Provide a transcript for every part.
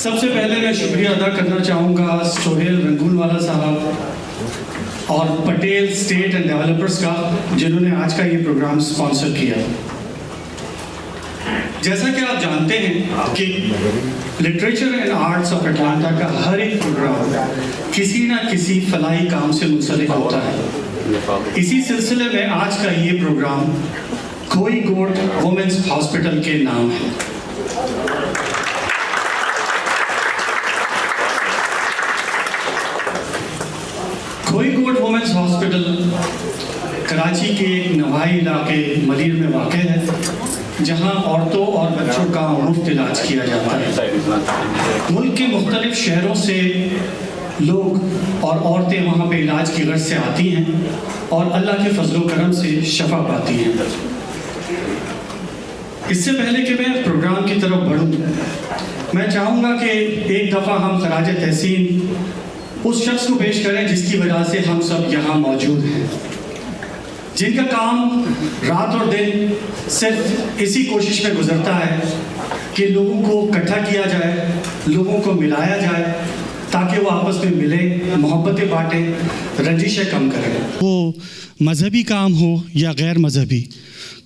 سب سے پہلے میں شکریہ ادا کرنا چاہوں گا سہیل رنگون والا صاحب اور پٹیل اسٹیٹ اینڈ ڈیولپرز کا، جنہوں نے آج کا یہ پروگرام اسپانسر کیا۔ جیسا کہ آپ جانتے ہیں کہ literature and arts of Atlanta کا ہر ایک پروگرام کسی نہ کسی فلاحی کام سے منسلک ہوتا ہے۔ اسی سلسلے میں آج کا یہ پروگرام کھوئی گوٹ وومنس ہاسپٹل کے نام ہے۔ کھوئی گوٹ وومنس ہاسپٹل کراچی کے ایک نواحی علاقے ملیر میں واقع ہے، جہاں عورتوں اور بچوں کا مفت علاج کیا جاتا ہے۔ ملک کے مختلف شہروں سے لوگ اور عورتیں وہاں پہ علاج کی غرض سے آتی ہیں اور اللہ کے فضل و کرم سے شفا پاتی ہیں۔ اس سے پہلے کہ میں پروگرام کی طرف بڑھوں، میں چاہوں گا کہ ایک دفعہ ہم خراج تحسین اس شخص کو پیش کریں جس کی وجہ سے ہم سب یہاں موجود ہیں، جن کا کام رات اور دن صرف اسی کوشش میں گزرتا ہے کہ لوگوں کو اکٹھا کیا جائے، لوگوں کو ملایا جائے تاکہ وہ آپس میں ملیں، محبتیں بانٹیں، رنجشیں کم کریں۔ وہ مذہبی کام ہو یا غیر مذہبی،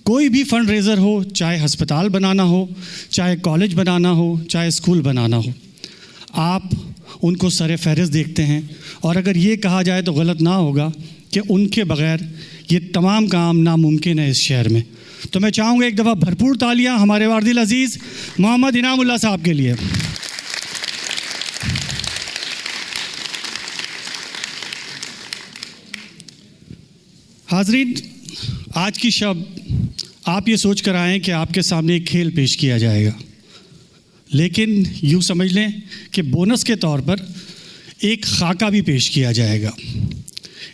کوئی بھی فنڈ ریزر ہو، چاہے ہسپتال بنانا ہو، چاہے کالج بنانا ہو، چاہے اسکول بنانا ہو، آپ ان کو سر فہرست دیکھتے ہیں، اور اگر یہ کہا جائے تو غلط نہ ہوگا کہ ان کے بغیر یہ تمام کام ناممکن ہے اس شہر میں۔ تو میں چاہوں گا ایک دفعہ بھرپور تالیاں ہمارے وارد العزیز محمد انعام اللہ صاحب کے لیے۔ حاضرین، آج کی شب آپ یہ سوچ کر آئیں کہ آپ کے سامنے ایک کھیل پیش کیا جائے گا، لیکن یوں سمجھ لیں کہ بونس کے طور پر ایک خاکہ بھی پیش کیا جائے گا۔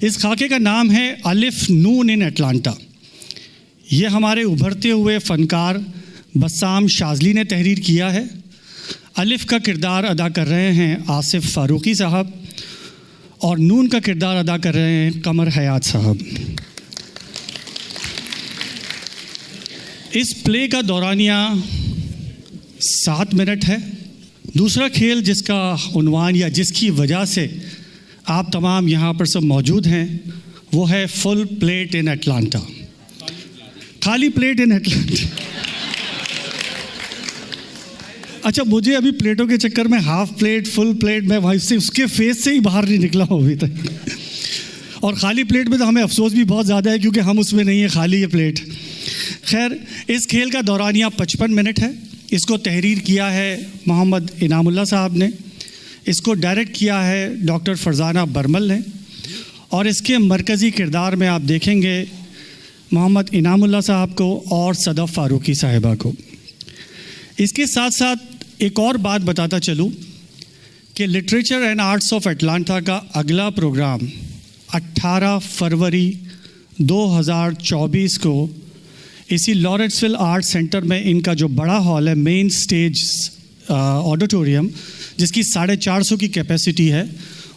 اس خاکے کا نام ہے الف نون ان اٹلانٹا۔ یہ ہمارے ابھرتے ہوئے فنکار بسام شاذلی نے تحریر کیا ہے۔ الف کا کردار ادا کر رہے ہیں آصف فاروقی صاحب، اور نون کا کردار ادا کر رہے ہیں قمر حیات صاحب۔ اس پلے کا دورانیہ 7 منٹ ہے۔ دوسرا کھیل جس کا عنوان یا جس کی وجہ سے آپ تمام یہاں پر سب موجود ہیں وہ ہے فل پلیٹ ان اٹلانٹا، خالی پلیٹ ان اٹلانٹا۔ اچھا، مجھے ابھی پلیٹوں کے چکر میں ہاف پلیٹ، فل پلیٹ، میں وہاں سے اس کے فیس سے ہی باہر نہیں نکلا ہوں ابھی تک۔ اور خالی پلیٹ میں تو ہمیں افسوس بھی بہت زیادہ ہے کیونکہ ہم اس میں نہیں ہے، خالی یہ پلیٹ۔ خیر، اس کھیل کا دورانیہ 55 منٹ ہے۔ اس کو تحریر کیا ہے محمد انعام اللہ صاحب نے، اس کو ڈائریکٹ کیا ہے ڈاکٹر فرزانہ برمل نے، اور اس کے مرکزی کردار میں آپ دیکھیں گے محمد انعام اللہ صاحب کو اور صدف فاروقی صاحبہ کو۔ اس کے ساتھ ساتھ ایک اور بات بتاتا چلوں کہ literature and arts of Atlanta کا اگلا پروگرام 18 فروری 2024 کو اسی لارنس ویل آرٹ سینٹر میں، ان کا جو بڑا ہال ہے، مین سٹیج آڈیٹوریم، جس کی 450 کی کیپیسٹی ہے،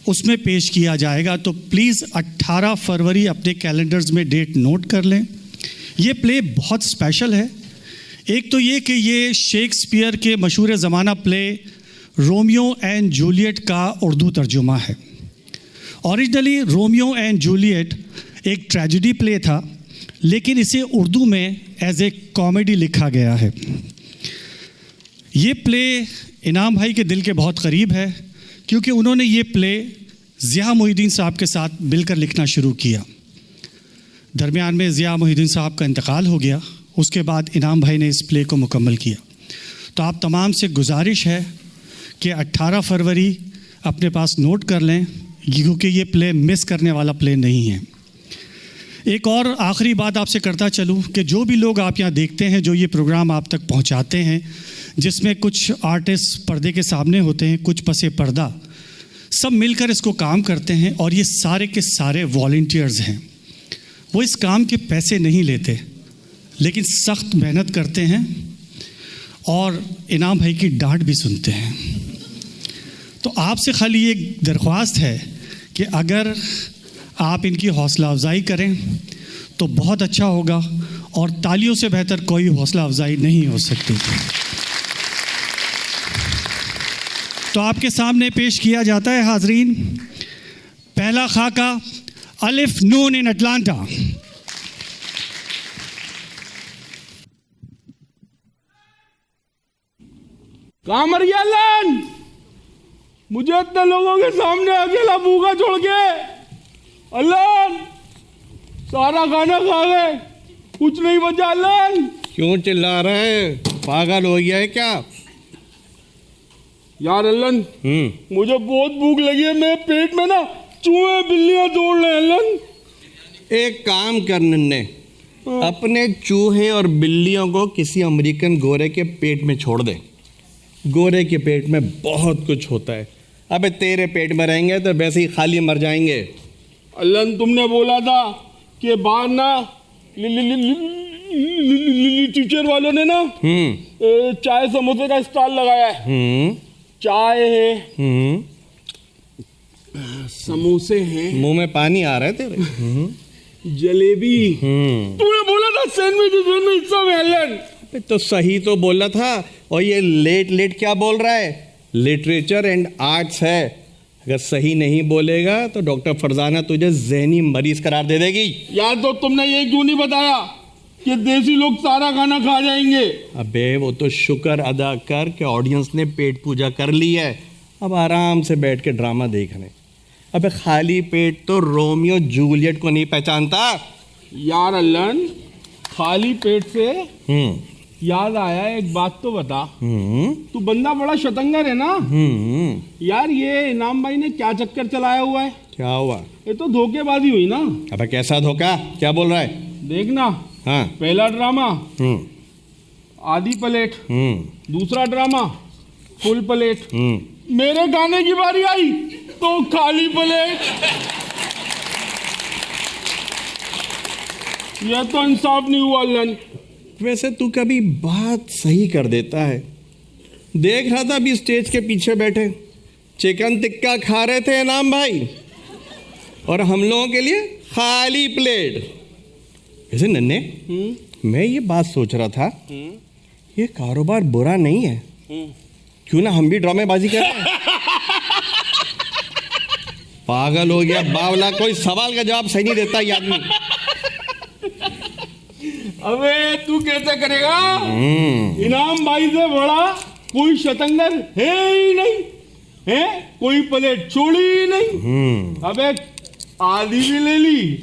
اس میں پیش کیا جائے گا۔ تو پلیز 18 فروری اپنے کیلنڈرز میں ڈیٹ نوٹ کر لیں۔ یہ پلے بہت اسپیشل ہے۔ ایک تو یہ کہ یہ شیکسپیئر کے مشہور زمانہ پلے رومیو اینڈ جولیٹ کا اردو ترجمہ ہے۔ اوریجنلی رومیو اینڈ جولیٹ ایک ٹریجڈی پلے تھا، لیکن اسے اردو میں ایز اے کامیڈی لکھا گیا ہے۔ یہ پلے انعام بھائی کے دل کے بہت قریب ہے کیونکہ انہوں نے یہ پلے ضیاء محی الدین صاحب کے ساتھ مل کر لکھنا شروع کیا۔ درمیان میں ضیاء محی الدین صاحب کا انتقال ہو گیا، اس کے بعد انعام بھائی نے اس پلے کو مکمل کیا۔ تو آپ تمام سے گزارش ہے کہ 18 فروری اپنے پاس نوٹ کر لیں، کیونکہ یہ پلے مس کرنے والا پلے نہیں ہے۔ ایک اور آخری بات آپ سے کرتا چلوں کہ جو بھی لوگ آپ یہاں دیکھتے ہیں، جو یہ پروگرام آپ تک پہنچاتے ہیں، جس میں کچھ آرٹسٹ پردے کے سامنے ہوتے ہیں، کچھ پس پردہ، سب مل کر اس کو کام کرتے ہیں، اور یہ سارے کے سارے والنٹیئرز ہیں۔ وہ اس کام کے پیسے نہیں لیتے، لیکن سخت محنت کرتے ہیں اور انعام بھائی کی ڈانٹ بھی سنتے ہیں۔ تو آپ سے خالی یہ درخواست ہے کہ اگر آپ ان کی حوصلہ افزائی کریں تو بہت اچھا ہوگا، اور تالیوں سے بہتر کوئی حوصلہ افزائی نہیں ہو سکتی۔ تو آپ کے سامنے پیش کیا جاتا ہے حاضرین پہلا خاکہ الف نون ان اٹلانٹا. کہاں مر گیا لن؟ مجھے اتنے لوگوں کے سامنے اکیلا بھوکا چھوڑ کے. اللہ سارا کھانا کھا گئے, کچھ نہیں بچا. اللہ کیوں چلا رہا ہے؟ پاگل ہو گیا ہے کیا؟ یار اللہ مجھے بہت بھوک لگی ہے, میرے پیٹ میں نا چوہے بلیاں دوڑ رہے ہیں. اللہ ایک کام کر ننے, اپنے چوہے اور بلیوں کو کسی امریکن گورے کے پیٹ میں چھوڑ دے. گورے کے پیٹ میں بہت کچھ ہوتا ہے. ابے تیرے پیٹ میں رہیں گے تو ویسے ہی خالی مر جائیں گے. اللہ تم نے بولا تھا کہ باہر نا ٹیچر والوں نے نا چائے سموسے کا اسٹال لگایا ہے. چائے ہے, سموسے ہیں, منہ میں پانی آ رہا ہے تیرے, جلیبی. تو نے بولا تھا سینڈوچ سب ہے. اللہ تو صحیح تو بولا تھا. اور یہ لیٹ کیا بول رہا ہے؟ لٹریچر اینڈ آرٹس ہے. اگر صحیح نہیں بولے گا تو ڈاکٹر فرزانہ تجھے ذہنی مریض قرار دے دے گی. یار تو تم نے یہ کیوں نہیں بتایا کہ دیسی لوگ سارا کھانا کھا جائیں گے؟ ابے وہ تو شکر ادا کر کہ آڈینس نے پیٹ پوجا کر لی ہے, اب آرام سے بیٹھ کے ڈرامہ دیکھ رہے. ابے خالی پیٹ تو رومیو جولیٹ کو نہیں پہچانتا. یار اللہ خالی پیٹ سے یاد آیا, ایک بات تو بتا, تو بندہ بڑا شتنگر ہے نا یار. یہ انعام بھائی نے کیا چکر چلایا ہوا ہے؟ کیا ہوا؟ یہ تو دھوکے بازی ہوئی نا. ابے کیسا دھوکا؟ کیا بول رہا ہے؟ دیکھنا, ہاں پہلا ڈرامہ آدھی پلیٹ, دوسرا ڈرامہ فل پلیٹ, میرے گانے کی باری آئی تو خالی پلیٹ. یہ تو انصاف نہیں ہوا. اللہ ویسے تو کبھی بات صحیح کر دیتا ہے. دیکھ رہا تھا ابھی اسٹیج کے پیچھے بیٹھے چکن ٹکا کھا رہے تھے انعام بھائی, اور ہم لوگوں کے لیے خالی پلیٹ. ویسے ننے میں یہ بات سوچ رہا تھا, یہ کاروبار برا نہیں ہے, کیوں نہ ہم بھی ڈرامے بازی کر رہے ہیں. پاگل ہو گیا باولا, کوئی سوال کا جواب صحیح نہیں دیتا یہ آدمی. ابے تو کیسے کرے گا؟ انعام بھائی سے بڑا کوئی شتنگر ہے ہی نہیں ہے, کوئی پلیٹ چھوڑی ہی نہیں. ابے آدھی بھی لے لی,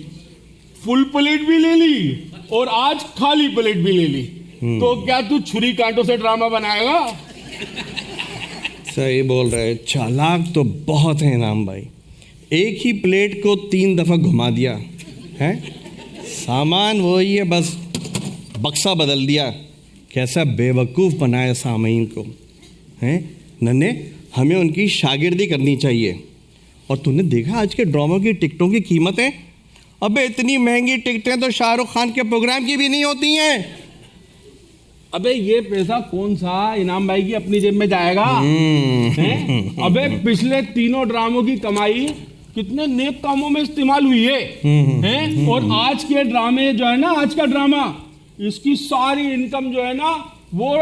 فل پلیٹ بھی لے لی, اور آج خالی پلیٹ بھی لے لی. تو کیا تو چھری کانٹوں سے ڈرامہ بنائے گا؟ صحیح بول رہے, چالاک تو بہت ہے انعام بھائی. ایک ہی پلیٹ کو 3 دفعہ گھما دیا ہے, سامان وہی ہے, بس بکسہ بدل دیا. کیسا بے وقوف بنایا سامعین کو ہیں. ننے ہمیں ان کی شاگردی کرنی چاہیے. اور تم نے دیکھا آج کے ڈراموں کی ٹکٹوں کی قیمتیں؟ ابے اتنی مہنگی ٹکٹیں تو شاہ رخ خان کے پروگرام کی بھی نہیں ہوتی ہیں. ابے یہ پیسہ کون سا انعام بھائی کی اپنی جیب میں جائے گا؟ ابے پچھلے 3 ڈراموں کی کمائی کتنے نیک کاموں میں استعمال ہوئی ہے. اور آج کے ڈرامے جو ہے نا, آج کا ڈرامہ, اس کی ساری انکم جو ہے نا وہ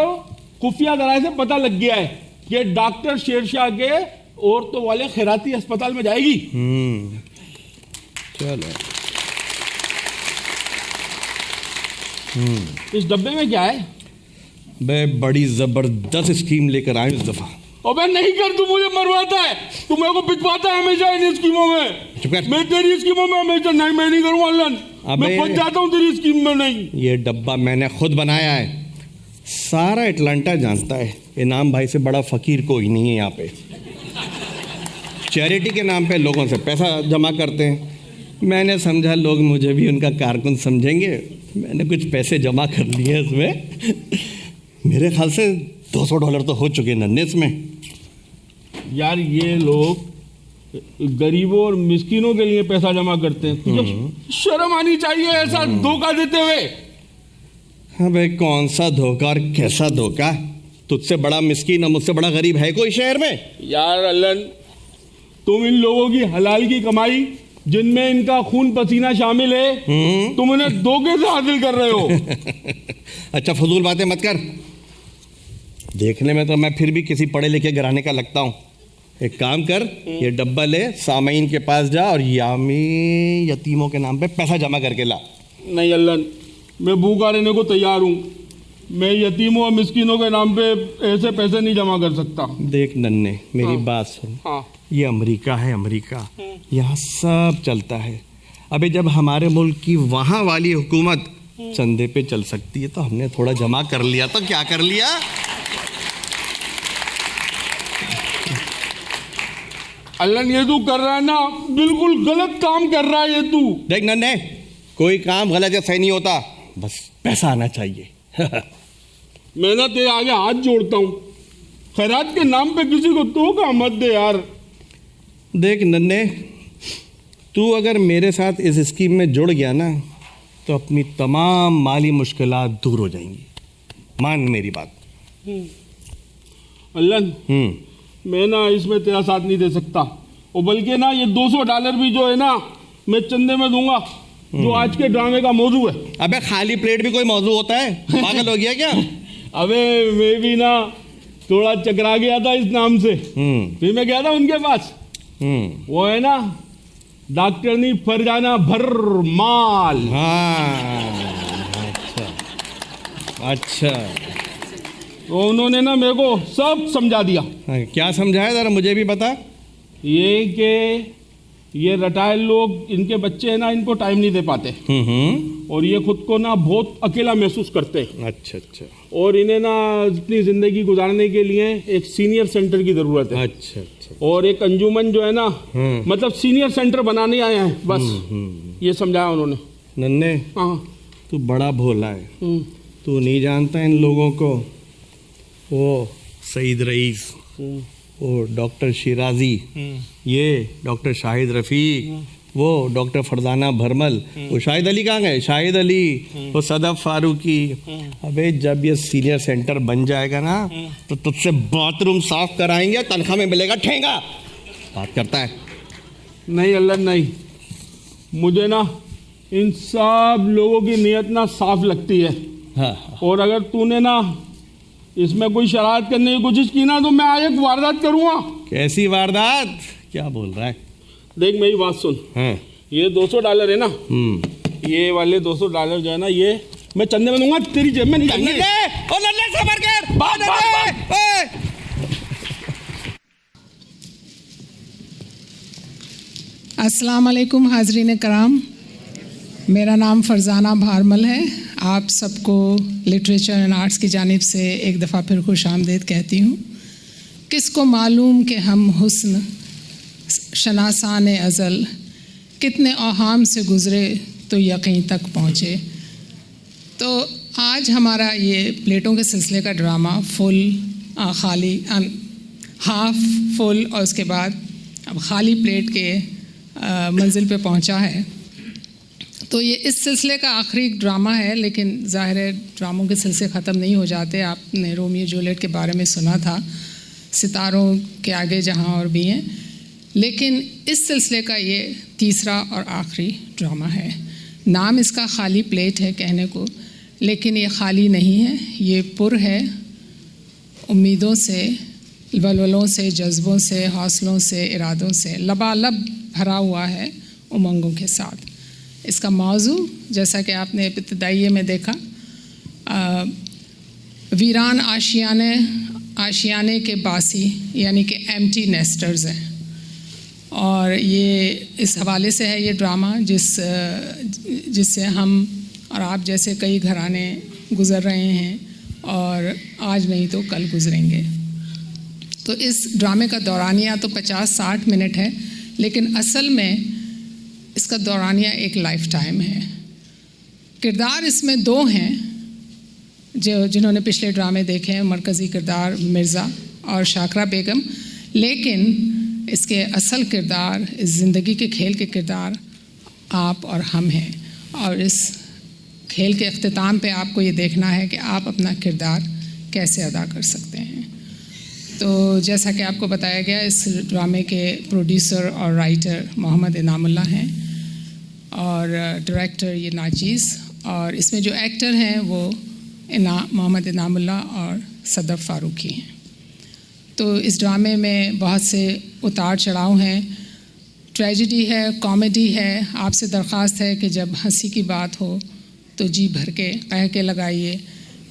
خفیہ ذرائع سے پتہ لگ گیا ہے کہ ڈاکٹر شیرشاہ کے عورتوں والے خیراتی اسپتال میں جائے گی. چلو اس ڈبے میں کیا ہے؟ بے بڑی زبردست اسکیم لے کر آئے اس دفعہ. ابے نہیں کر, تو مجھے مرواتا ہے, تو میرے کو پکواتا ہے ہمیشہ ان اسکیموں میں. میں تیری اسکیموں میں ہمیشہ نہیں, میں نہیں کروں اللہ, میں پھنس جاتا ہوں تیری اسکیم میں. نہیں, یہ ڈبہ میں نے خود بنایا ہے. سارا اٹلانٹا جانتا ہے انعام بھائی سے بڑا فقیر کوئی نہیں ہے یہاں پہ. چیریٹی کے نام پہ لوگوں سے پیسہ جمع کرتے ہیں. میں نے سمجھا لوگ مجھے بھی ان کا کارکن سمجھیں گے. میں نے کچھ پیسے جمع کر لیے اس میں. میرے خیال سے $200 تو ہو چکے ننے اس میں. یار یہ لوگ غریبوں اور مسکینوں کے لیے پیسہ جمع کرتے ہیں, تجھے شرم آنی چاہیے ایسا دھوکہ دیتے ہوئے. ہاں بھائی کون سا دھوکہ اور کیسا دھوکہ؟ تجھ سے بڑا مسکین اور مجھ سے بڑا غریب ہے کوئی شہر میں؟ یار اللہ, تم ان لوگوں کی حلال کی کمائی جن میں ان کا خون پسینہ شامل ہے, تم انہیں دھوکے سے حاصل کر رہے ہو. اچھا فضول باتیں مت کر. دیکھنے میں تو میں پھر بھی کسی پڑھے لکھے گھرانے کا لگتا ہوں, ایک کام کر, یہ ڈبہ لے, سامعین کے پاس جا اور یتیموں کے نام پہ پیسہ جمع کر کے لا. نہیں اللہ, میں بھوکا رہنے کو تیار ہوں, میں یتیموں اور مسکینوں کے نام پہ ایسے پیسے نہیں جمع کر سکتا. دیکھ ننے, میری بات سن, یہ امریکہ ہے, امریکہ, یہاں سب چلتا ہے. ابھی جب ہمارے ملک کی وہاں والی حکومت چندے پہ چل سکتی ہے تو ہم نے تھوڑا جمع کر لیا, تو کیا کر لیا. اللہ یہ تو کر رہا ہے نا, بالکل غلط کام کر رہا ہے یہ تو. دیکھ ننے, کوئی کام غلط یا صحیح نہیں ہوتا, بس پیسہ آنا چاہیے. میں نا تیرے آگے ہاتھ جوڑتا ہوں, خیرات کے نام پہ کسی کو تو کا مت دے یار. دیکھ ننے, تو اگر میرے ساتھ اس اسکیم میں جڑ گیا نا تو اپنی تمام مالی مشکلات دور ہو جائیں گی, مان میری بات. اللہ میں نا اس میں تیرا ساتھ نہیں دے سکتا, اور بلکہ نا یہ $200 بھی جو ہے نا میں چندے میں دوں گا, جو آج کے ڈرامے کا موضوع ہے. ابے خالی پلیٹ بھی کوئی موضوع ہوتا ہے, پاگل ہو گیا کیا. ابے میں بھی نا تھوڑا چکرا گیا تھا اس نام سے, پھر میں گیا تھا ان کے پاس, وہ ہے نا ڈاکٹرنی فرجانہ بھرمال. اچھا, تو انہوں نے نا میرے کو سب سمجھا دیا. کیا سمجھایا ذرا مجھے بھی بتا. یہ کہ یہ ریٹائر لوگ, ان کے بچے ہیں نا, ان کو ٹائم نہیں دے پاتے, اور یہ خود کو نا بہت اکیلا محسوس کرتے ہیں. اچھا اچھا. اور انہیں نا اپنی زندگی گزارنے کے لیے ایک سینئر سینٹر کی ضرورت ہے. اچھا اچھا. اور ایک انجمن جو ہے نا, مطلب سینئر سینٹر بنانے آئے ہیں بس, یہ سمجھایا انہوں نے. ننے, تو بڑا بھولا ہے, تو نہیں جانتا ان لوگوں کو. وہ سعید رئیس, وہ ڈاکٹر شیرازی, یہ ڈاکٹر شاہد رفیق, وہ ڈاکٹر فرزانہ بھرمل, وہ شاہد علی کہاں گئے, شاہد علی, وہ صدف فاروقی. ابے جب یہ سینئر سینٹر بن جائے گا نا تو تجھ سے باتھ روم صاف کرائیں گے, تنخواہ میں ملے گا ٹھینگا. بات کرتا ہے. نہیں اللہ نہیں, مجھے نا ان سب لوگوں کی نیت نا صاف لگتی ہے, اور اگر تو نے نا اس میں کوئی شرارت کرنے کی کوشش کی نا تو میں آج ایک واردات کروں گا. کیسی واردات, کیا بول رہا ہے. دیکھ میری بات سن, یہ $200 ہے نا, یہ والے $200 جو ہے نا یہ میں چندے میں دوں گا, تیری جیب میں نہیں جائیں گے. السلام علیکم حاضرین کرام, میرا نام فرزانہ بھرمل ہے. آپ سب کو لٹریچر اینڈ آرٹس کی جانب سے ایک دفعہ پھر خوش آمدید کہتی ہوں. کس کو معلوم کہ ہم حسن شناسان ازل کتنے اوہام سے گزرے تو یقین تک پہنچے. تو آج ہمارا یہ پلیٹوں کے سلسلے کا ڈرامہ فل, خالی, ہاف, فل اور اس کے بعد اب خالی پلیٹ کے منزل پہ پہنچا ہے. تو یہ اس سلسلے کا آخری ڈرامہ ہے, لیکن ظاہر ہے ڈراموں کے سلسلے ختم نہیں ہو جاتے. آپ نے رومیو جولیٹ کے بارے میں سنا تھا, ستاروں کے آگے جہاں اور بھی ہیں, لیکن اس سلسلے کا یہ تیسرا اور آخری ڈرامہ ہے. نام اس کا خالی پلیٹ ہے کہنے کو, لیکن یہ خالی نہیں ہے, یہ پر ہے امیدوں سے, ولولوں سے, جذبوں سے, حوصلوں سے, ارادوں سے, لبالب بھرا ہوا ہے امنگوں کے ساتھ. اس کا موضوع جیسا کہ آپ نے ابتدائیے میں دیکھا, ویران آشیانے کے باسی یعنی کہ ایمٹی نیسٹرز ہیں. اور یہ اس حوالے سے ہے یہ ڈرامہ جس سے ہم اور آپ جیسے کئی گھرانے گزر رہے ہیں, اور آج نہیں تو کل گزریں گے. تو اس ڈرامے کا دورانیہ تو 50-60 منٹ ہے, لیکن اصل میں اس کا دورانیہ ایک لائف ٹائم ہے. کردار اس میں 2 ہیں جنہوں نے پچھلے ڈرامے دیکھے ہیں, مرکزی کردار مرزا اور شاکرہ بیگم, لیکن اس کے اصل کردار, اس زندگی کے کھیل کے کردار آپ اور ہم ہیں. اور اس کھیل کے اختتام پہ آپ کو یہ دیکھنا ہے کہ آپ اپنا کردار کیسے ادا کر سکتے ہیں. تو جیسا کہ آپ کو بتایا گیا, اس ڈرامے کے پروڈیوسر اور رائٹر محمد انعام اللہ ہیں, اور ڈائریکٹر یہ ناچیز, اور اس میں جو ایکٹر ہیں وہ محمد انعام اللہ اور صدف فاروقی ہیں. تو اس ڈرامے میں بہت سے اتار چڑھاؤ ہیں، ٹریجڈی ہے، کامیڈی ہے۔ آپ سے درخواست ہے کہ جب ہنسی کی بات ہو تو جی بھر کے کہہ کے لگائیے،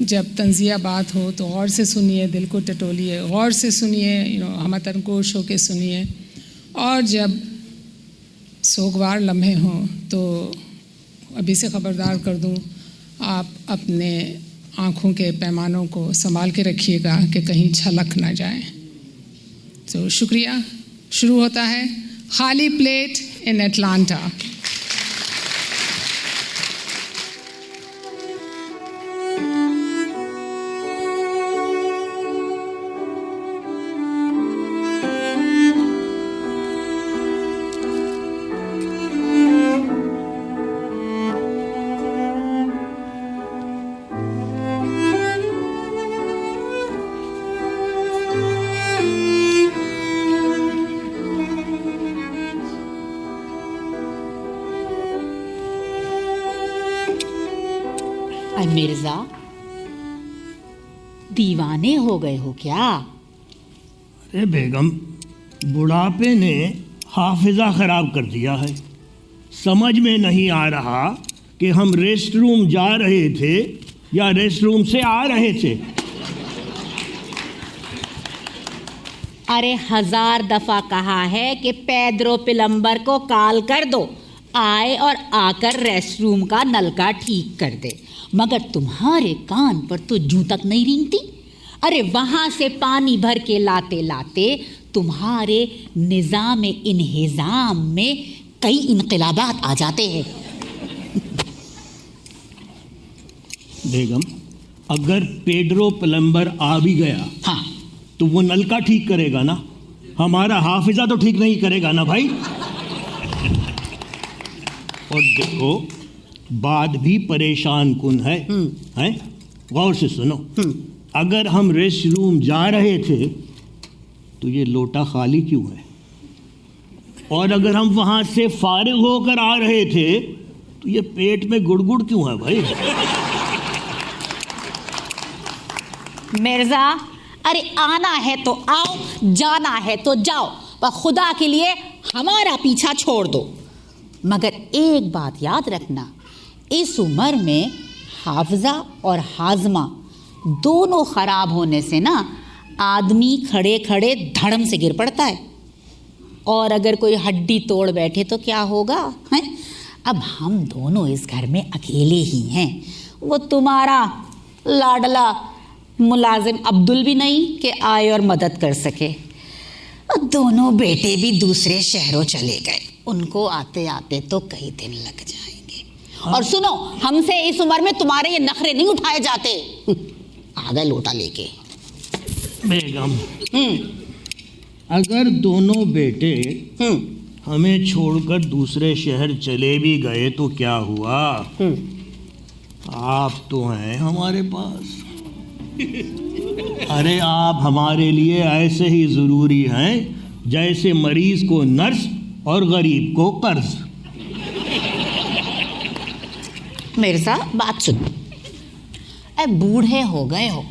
جب طنزیہ بات ہو تو غور سے سنیے، دل کو ٹٹولیے، غور سے سنیے، ہمتن کوش ہو کے سنیے، اور جب سوگوار لمحے ہوں تو ابھی سے خبردار کر دوں، آپ اپنے آنکھوں کے پیمانوں کو سنبھال کے رکھیے گا کہ کہیں چھلک نہ جائیں۔ تو شکریہ۔ شروع ہوتا ہے خالی پلیٹ ان اٹلانٹا۔ مرزا، دیوانے ہو گئے ہو کیا؟ ارے بیگم، بڑھاپے نے حافظہ خراب کر دیا ہے۔ سمجھ میں نہیں آ رہا کہ ہم ریسٹ روم جا رہے تھے یا ریسٹ روم سے آ رہے تھے۔ ارے 1000 دفعہ کہا ہے کہ پیدرو پلمبر کو کال کر دو، آئے اور آ کر ریسٹ روم کا نلکا ٹھیک کر دے، مگر تمہارے کان پر تو جوں تک نہیں رینگتی۔ ارے وہاں سے پانی بھر کے لاتے لاتے تمہارے نظام انہضام میں کئی انقلابات آ جاتے ہیں۔ بیگم، اگر پیڈرو پلمبر آ بھی گیا ہاں تو وہ نلکا ٹھیک کرے گا نا، ہمارا حافظہ تو ٹھیک نہیں کرے گا نا بھائی۔ اور دیکھو بات بھی پریشان کن ہے، ہیں؟ غور سے سنو، اگر ہم ریسٹ روم جا رہے تھے تو یہ لوٹا خالی کیوں ہے؟ اور اگر ہم وہاں سے فارغ ہو کر آ رہے تھے تو یہ پیٹ میں گڑ گڑ کیوں ہے بھائی؟ مرزا، ارے آنا ہے تو آؤ، جانا ہے تو جاؤ، پر خدا کے لیے ہمارا پیچھا چھوڑ دو۔ مگر ایک بات یاد رکھنا، اس عمر میں حافظہ اور ہاضمہ دونوں خراب ہونے سے نا آدمی کھڑے کھڑے دھڑم سے گر پڑتا ہے، اور اگر کوئی ہڈی توڑ بیٹھے تو کیا ہوگا؟ اب ہم دونوں اس گھر میں اکیلے ہی ہیں، وہ تمہارا لاڈلا ملازم عبدل بھی نہیں کہ آئے اور مدد کر سکے۔ دونوں بیٹے بھی دوسرے شہروں چلے گئے، ان کو آتے آتے تو کئی دن لگ جائیں گے۔ اور سنو، ہم سے اس عمر میں تمہارے یہ نخرے نہیں اٹھائے جاتے۔ آ گئے لوٹا لے کے۔ بیگم، اگر دونوں بیٹے ہمیں چھوڑ کر دوسرے شہر چلے بھی گئے تو کیا ہوا؟ آپ تو ہیں ہمارے پاس۔ ارے آپ ہمارے لیے ایسے ہی ضروری ہیں جیسے مریض کو نرس اور غریب کو قرض۔ مرزا بات سن، اے بوڑھے ہو گئے ہو،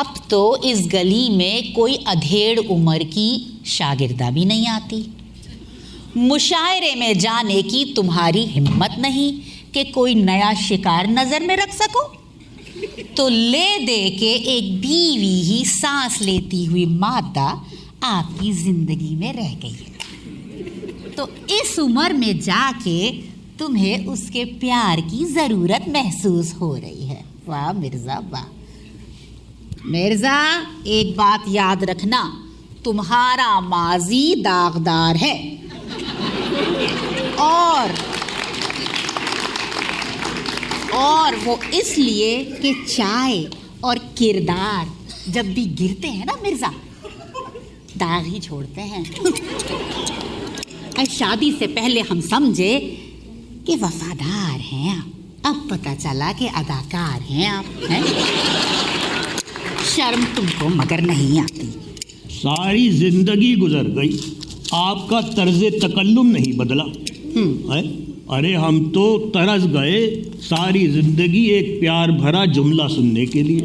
اب تو اس گلی میں کوئی ادھیڑ عمر کی شاگردہ بھی نہیں آتی، مشاعرے میں جانے کی تمہاری ہمت نہیں کہ کوئی نیا شکار نظر میں رکھ سکو، تو لے دے کے ایک بیوی ہی سانس لیتی ہوئی مادہ آپ کی زندگی میں رہ گئی، تو اس عمر میں جا کے تمہیں اس کے پیار کی ضرورت محسوس ہو رہی ہے۔ واہ مرزا واہ۔ مرزا، ایک بات یاد رکھنا، تمہارا ماضی داغدار ہے، اور وہ اس لیے کہ چائے اور کردار جب بھی گرتے ہیں نا مرزا، داغ ہی چھوڑتے ہیں۔ شادی سے پہلے ہم سمجھے کہ وفادار ہیں آپ، اب پتہ چلا کہ اداکار ہیں آپ، ہیں؟ شرم تم کو مگر نہیں آتی۔ ساری زندگی گزر گئی، آپ کا طرز تکلم نہیں بدلا۔ ارے ہم تو ترس گئے ساری زندگی ایک پیار بھرا جملہ سننے کے لیے،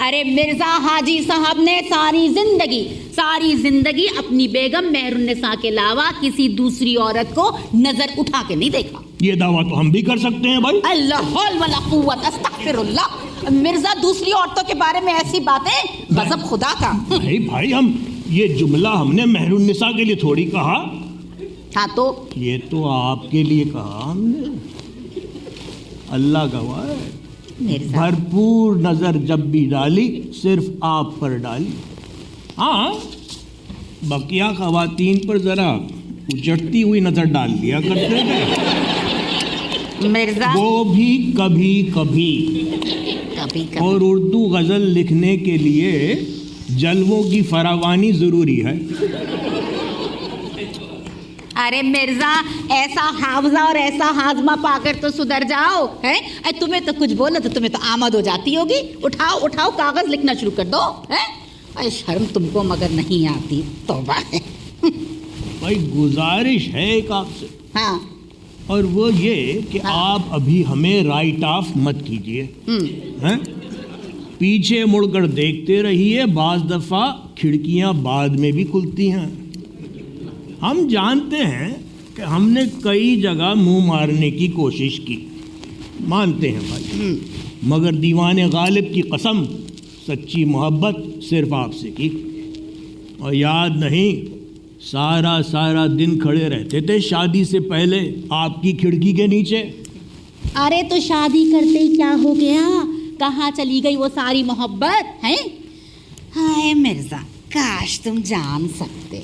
ارے مرزا حاجی صاحب نے ساری زندگی اپنی بیگم مہر النساء کے علاوہ کسی دوسری عورت کو نظر اٹھا کے نہیں دیکھا. یہ دعویٰ تو ہم بھی کر سکتے ہیں بھائی. اللہ حول ولا قوت استغفر اللہ. مرزا دوسری عورتوں کے بارے میں ایسی باتیں غضب خدا کا. بھائی ہم یہ جملہ ہم نے مہر النساء کے لیے تھوڑی کہا. ہاں تو یہ تو آپ کے لیے کہا ہم نے. اللہ گواہ ہے مرزا بھرپور نظر جب بھی ڈالی صرف آپ پر ڈالی. ہاں بقیہ خواتین پر ذرا اچٹتی ہوئی نظر ڈال دیا کرتے تھے مرزا وہ بھی کبھی کبھی. اور اردو غزل لکھنے کے لیے جلووں کی فراوانی ضروری ہے. ارے مرزا ایسا حافظہ اور ایسا ہاضمہ پا کر تو سدھر جاؤ. ہے تمہیں تو کچھ بولو تو تمہیں تو آمد ہو جاتی ہوگی. اٹھاؤ کاغذ لکھنا شروع کر دو. اے شرم تم کو مگر نہیں آتی. توبہ ہے. بھائی گزارش ہے ایک آپ سے. ہاں اور وہ یہ کہ آپ ابھی ہمیں رائٹ آف مت کیجیے. پیچھے مڑ کر دیکھتے رہیے. بعض دفعہ کھڑکیاں بعد میں بھی کھلتی ہیں. ہم جانتے ہیں کہ ہم نے کئی جگہ منہ مارنے کی کوشش کی, مانتے ہیں بھائی, مگر دیوان غالب کی قسم سچی محبت صرف آپ سے کی. اور یاد نہیں سارا دن کھڑے رہتے تھے شادی سے پہلے آپ کی کھڑکی کے نیچے. ارے تو شادی کرتے ہی کیا ہو گیا؟ کہاں چلی گئی وہ ساری محبت ہے؟ ہائے مرزا کاش تم جان سکتے.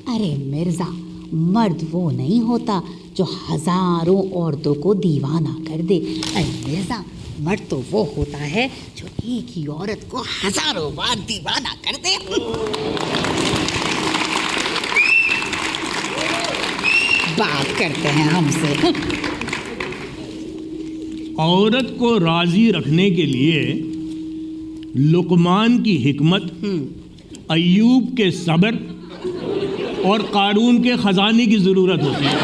ارے مرزا مرد وہ نہیں ہوتا جو ہزاروں عورتوں کو دیوانہ کر دے. ارے مرزا مرد تو وہ ہوتا ہے جو ایک ہی عورت کو ہزاروں بار دیوانہ کر دے. بات کرتے ہیں ہم سے. عورت کو راضی رکھنے کے لیے لقمان کی حکمت, ایوب کے صبر اور قارون کے خزانے کی ضرورت ہوتی ہے.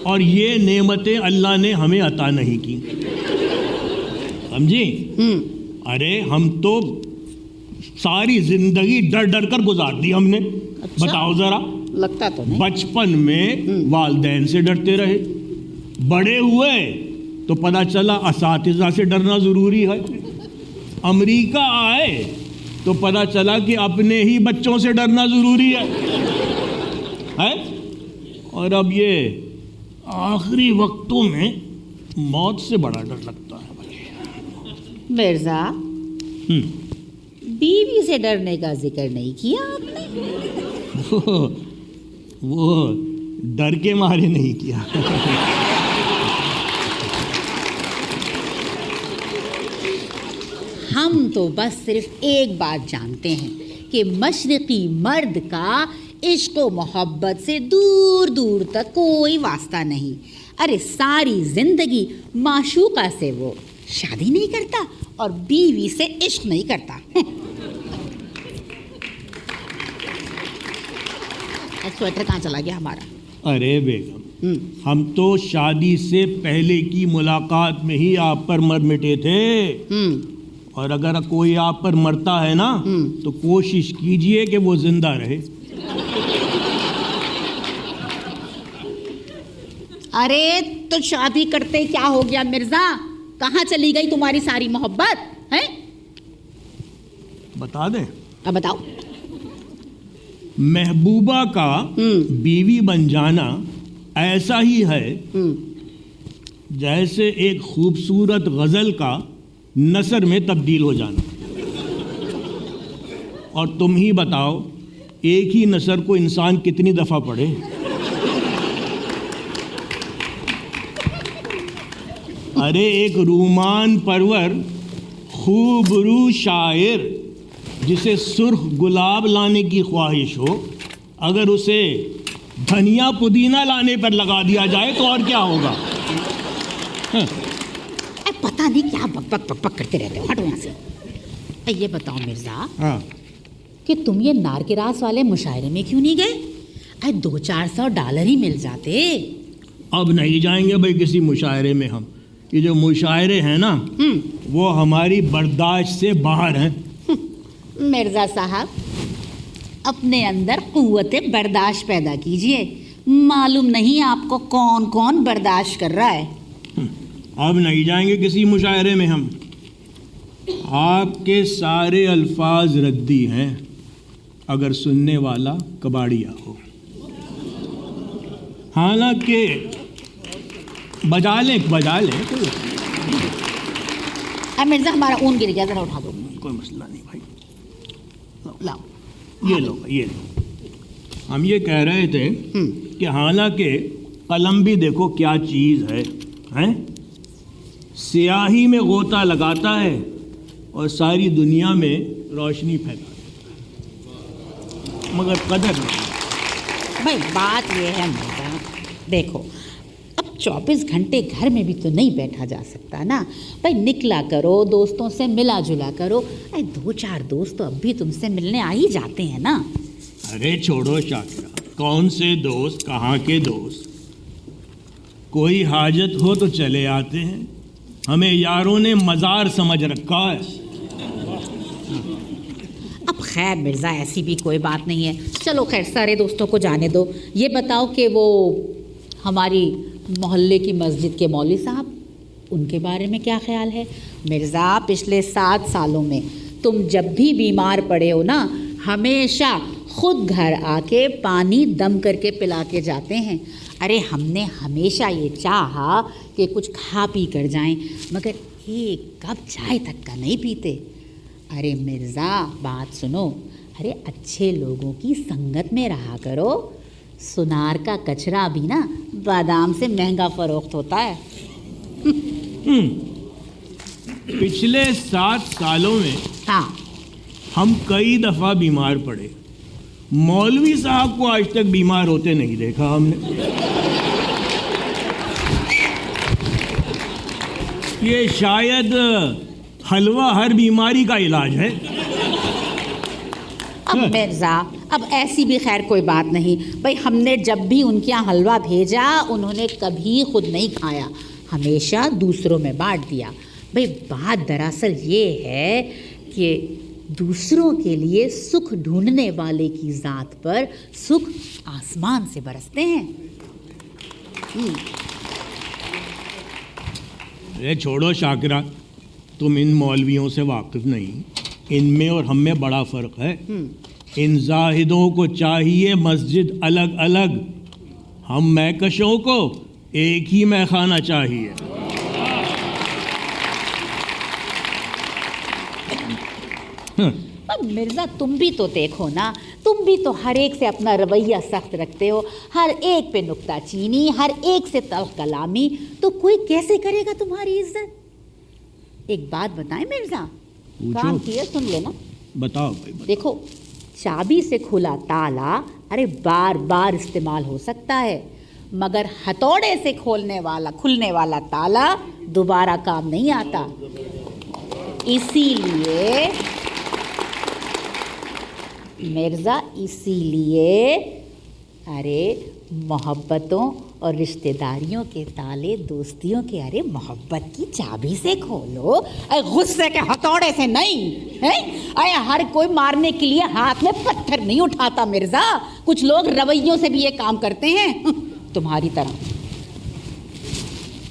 اور یہ نعمتیں اللہ نے ہمیں عطا نہیں کی, سمجھی؟ ارے ہم تو ساری زندگی ڈر کر گزار دی ہم نے. بتاؤ ذرا, لگتا تو نہیں. بچپن میں والدین سے ڈرتے رہے, بڑے ہوئے تو پتہ چلا اساتذہ سے ڈرنا ضروری ہے, امریکہ آئے تو پتہ چلا کہ اپنے ہی بچوں سے ڈرنا ضروری ہے. اور اب یہ آخری وقتوں میں موت سے بڑا ڈر لگتا ہے بھائی. مرزا بیوی سے ڈرنے کا ذکر نہیں کیا آپ نے. وہ ڈر کے مارے نہیں کیا. ہم تو بس صرف ایک بات جانتے ہیں کہ مشرقی مرد کا عشق و محبت سے دور دور تک کوئی واسطہ نہیں. ارے ساری زندگی معشوقہ سے وہ شادی نہیں کرتا اور بیوی سے عشق نہیں کرتا. سویٹر کہاں چلا گیا ہمارا؟ ارے بیگم ہم تو شادی سے پہلے کی ملاقات میں ہی آپ پر مر مٹے تھے. اور اگر کوئی آپ پر مرتا ہے نا تو کوشش کیجئے کہ وہ زندہ رہے. ارے تو شادی کرتے کیا ہو گیا مرزا؟ کہاں چلی گئی تمہاری ساری محبت ہے؟ بتا دیں. اب بتاؤ. محبوبہ کا بیوی بن جانا ایسا ہی ہے جیسے ایک خوبصورت غزل کا نثر میں تبدیل ہو جانا. اور تم ہی بتاؤ ایک ہی نثر کو انسان کتنی دفعہ پڑھے؟ ارے ایک رومان پرور خوب رو شاعر جسے سرخ گلاب لانے کی خواہش ہو, اگر اسے دھنیا پودینہ لانے پر لگا دیا جائے تو اور کیا ہوگا؟ پتہ نہیں کیا بک بک کرتے رہتے ہو. ہٹو یہاں سے. یہ بتاؤ مرزا کہ تم یہ نار کے راس والے مشاعرے میں کیوں نہیں گئے؟ $200-400 ہی مل جاتے. اب نہیں جائیں گے بھائی کسی مشاعرے میں ہم. یہ جو مشاعرے ہیں نا وہ ہماری برداشت سے باہر ہیں. مرزا صاحب اپنے اندر قوت برداشت پیدا کیجئے. معلوم نہیں آپ کو کون کون برداشت کر رہا ہے. اب نہیں جائیں گے کسی مشاعرے میں ہم. آپ کے سارے الفاظ ردی ہیں اگر سننے والا کباڑیا ہو. حالانکہ بجا لیں. اب مرزا ہمارا اون گر گیا, ذرا اٹھا دو. کوئی مسئلہ نہیں بھائی. لاؤ. یہ لو. ہم یہ کہہ رہے تھے کہ حالانکہ قلم بھی دیکھو کیا چیز ہے, ہیں؟ سیاہی میں غوطہ لگاتا ہے اور ساری دنیا میں روشنی پھیلاتا ہے, مگر قدر نہیں. بھائی بات یہ ہے مرزا, دیکھو اب 24 گھنٹے گھر میں بھی تو نہیں بیٹھا جا سکتا نا بھائی. نکلا کرو, دوستوں سے ملا جلا کرو. 2-4 دوست تو اب بھی تم سے ملنے آ ہی جاتے ہیں نا. ارے چھوڑو شاکرہ, کون سے دوست, کہاں کے دوست. کوئی حاجت ہو تو چلے آتے ہیں. ہمیں یاروں نے مزار سمجھ رکھا ہے. اب خیر مرزا ایسی بھی کوئی بات نہیں ہے. چلو خیر سارے دوستوں کو جانے دو. یہ بتاؤ کہ وہ ہماری محلے کی مسجد کے مولوی صاحب, ان کے بارے میں کیا خیال ہے؟ مرزا پچھلے 7 سالوں میں تم جب بھی بیمار پڑے ہو نا, ہمیشہ خود گھر آ کے پانی دم کر کے پلا کے جاتے ہیں. ارے ہم نے ہمیشہ یہ چاہا کہ کچھ کھا پی کر جائیں, مگر ایک کپ چائے تک کا نہیں پیتے. ارے مرزا بات سنو, ارے اچھے لوگوں کی سنگت میں رہا کرو. سنار کا کچرا بھی نا بادام سے مہنگا فروخت ہوتا ہے. پچھلے 7 سالوں میں ہاں ہم کئی دفعہ بیمار پڑے. مولوی صاحب کو آج تک بیمار ہوتے نہیں دیکھا ہم نے. یہ شاید حلوہ ہر بیماری کا علاج ہے. اب مرزا اب ایسی بھی خیر کوئی بات نہیں بھائی. ہم نے جب بھی ان کے یہاں حلوہ بھیجا انہوں نے کبھی خود نہیں کھایا, ہمیشہ دوسروں میں بانٹ دیا. بھائی بات دراصل یہ ہے کہ دوسروں کے لیے سکھ ڈھونڈنے والے کی ذات پر سکھ آسمان سے برستے ہیں. ارے چھوڑو شاکرہ, تم ان مولویوں سے واقف نہیں. ان میں اور ہم میں بڑا فرق ہے. ان زاہدوں کو چاہیے مسجد الگ الگ, ہم میکشوں کو ایک ہی میخانہ چاہیے. اب مرزا تم بھی تو دیکھو نا, تم بھی تو ہر ایک سے اپنا رویہ سخت رکھتے ہو, ہر ایک پہ نکتہ چینی, ہر ایک سے تلخ کلامی. تو کوئی کیسے کرے گا تمہاری عزت؟ ایک بات بتائیں مرزا, کام کیے سن لینا. بتاؤ بھائی. دیکھو چابی سے کھلا تالا ارے بار بار استعمال ہو سکتا ہے, مگر ہتھوڑے سے کھلنے والا تالا دوبارہ کام نہیں آتا. اسی لیے مرزا ارے محبتوں اور رشتہ داریوں کے تالے, دوستیوں کے ارے محبت کی چابی سے کھولو, اے غصے کے ہتھوڑے سے نہیں ہے. اے ہر کوئی مارنے کے لیے ہاتھ میں پتھر نہیں اٹھاتا مرزا. کچھ لوگ رویوں سے بھی یہ کام کرتے ہیں تمہاری طرح.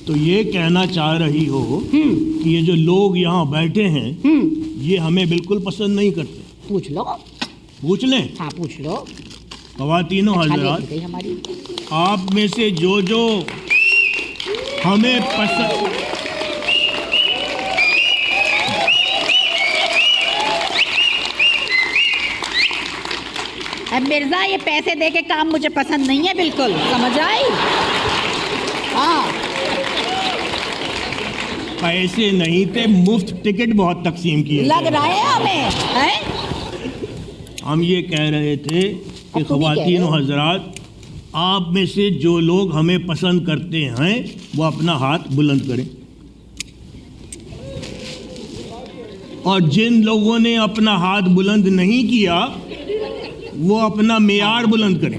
تو یہ کہنا چاہ رہی ہو کہ یہ جو لوگ یہاں بیٹھے ہیں یہ ہمیں بالکل پسند نہیں کرتے؟ پوچھ لو. پوچھ لیں؟ ہاں پوچھ لو. خواتین و حضرات, آپ میں سے جو ہمیں پسند, مرزا یہ پیسے دے کے کام مجھے پسند نہیں ہے بالکل, سمجھ آئی؟ ہاں پیسے نہیں تھے, مفت ٹکٹ بہت تقسیم کیے لگ رہا ہے ہمیں. ہم یہ کہہ رہے تھے کہ خواتین و حضرات, آپ میں سے جو لوگ ہمیں پسند کرتے ہیں وہ اپنا ہاتھ بلند کریں, اور جن لوگوں نے اپنا ہاتھ بلند نہیں کیا وہ اپنا معیار بلند کریں.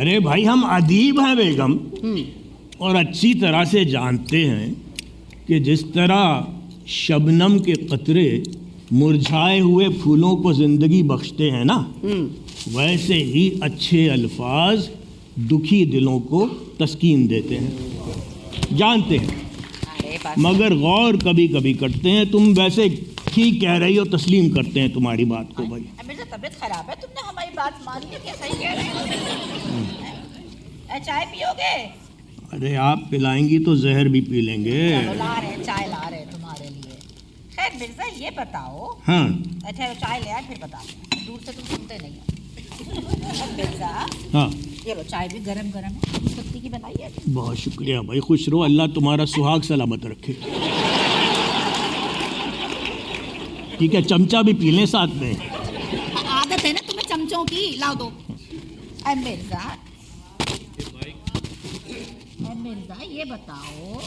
ارے بھائی ہم ادیب ہیں بیگم، اور اچھی طرح سے جانتے ہیں کہ جس طرح شبنم کے قطرے مرجھائے ہوئے پھولوں کو زندگی بخشتے ہیں نا، ویسے ہی اچھے الفاظ دکھی دلوں کو تسکین دیتے ہیں، جانتے ہیں، مگر غور کبھی کبھی کرتے ہیں۔ تم ویسے ٹھیک کہہ رہی ہو، تسلیم کرتے ہیں تمہاری بات کو بھائی۔ میری طبیعت خراب ہے، تم نے ہماری بات مان لی، کیا صحیح کہہ رہے ہو؟ چائے پیو گے؟ ارے آپ پلائیں گی تو زہر بھی پی لیں گے۔ چلو لا رہے ہیں، چائے لا رہے ہیں تمہارے لیے۔ خیر مرزا یہ بتاؤ، ہاں اچھا چائے لے آئے پھر بتا دیں، دور سے تم سنتے نہیں ہو۔ مرزا ہاں یہ لو چائے بھی گرم گرم ہے، پتی کی بنائی ہے۔ بہت شکریہ بھائی، خوش رہو، اللہ تمہارا سہاگ سلامت رکھے۔ ٹھیک ہے، چمچہ بھی پی لیں ساتھ میں۔ عادت ہے نا تمہیں چمچوں کی، لاؤ دو۔ اے مرزا یہ بتاؤ،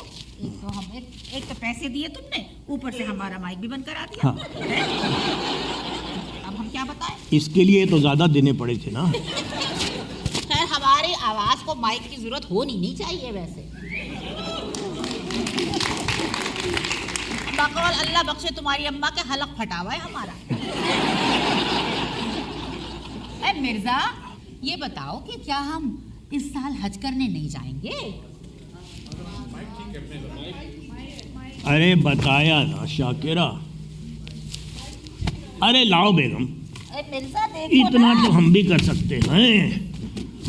ایک تو پیسے دیے تم نے، اوپر سے ہمارا مائک بھی بند کرا دیا، اب ہم کیا بتائیں؟ اس کے لیے تو زیادہ دینے پڑے تھے نا۔ خیر ہماری آواز کو مائک کی ضرورت ہونی نہیں چاہیے ویسے۔ بقول اللہ بخشے تمہاری اماں کے حلق پھٹا ہوا ہے ہمارا۔ اے مرزا یہ بتاؤ کہ کیا ہم اس سال حج کرنے نہیں جائیں گے؟ ارے بتایا نا شاکرہ، ارے لاؤ بیگم، اے مرزا دیکھو اتنا نا، تو ہم بھی کر سکتے ہیں۔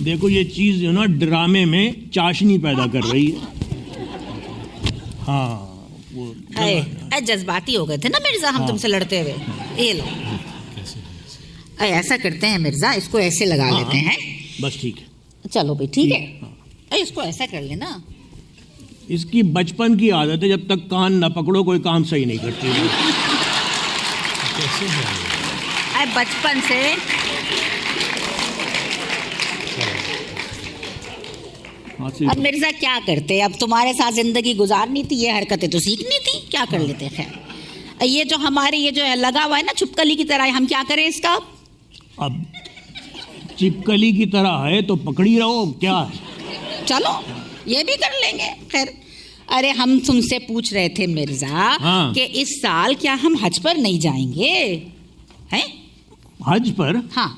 دیکھو یہ چیز جو نا ڈرامے میں چاشنی پیدا کر رہی ہے۔ ہاں وہ اے جذباتی ہو گئے تھے نا مرزا ہم تم سے لڑتے ہوئے۔ یہ لو، اے ایسا کرتے ہیں مرزا، اس کو ایسے لگا لیتے ہیں۔ بس ٹھیک ہے، چلو بھائی ٹھیک ہے، اے اس کو ایسا کر لینا۔ اس کی بچپن کی عادت ہے، جب تک کان نہ پکڑو کوئی کام صحیح نہیں کرتی۔ اے بچپن سے اب مرزا کیا کرتے، اب تمہارے ساتھ زندگی گزارنی تھی، یہ حرکتیں تو سیکھنی تھی، کیا کر لیتے۔ خیر یہ جو ہمارے یہ جو لگا ہوا ہے نا چھپکلی کی طرح، ہم کیا کریں اس کا؟ اب چپکلی کی طرح ہے تو پکڑی رہو، کیا ہے؟ چلو یہ بھی کر لیں گے۔ خیر ارے ہم تم سے پوچھ رہے تھے مرزا کہ اس سال کیا ہم حج پر نہیں جائیں گے؟ ہیں حج پر؟ ہاں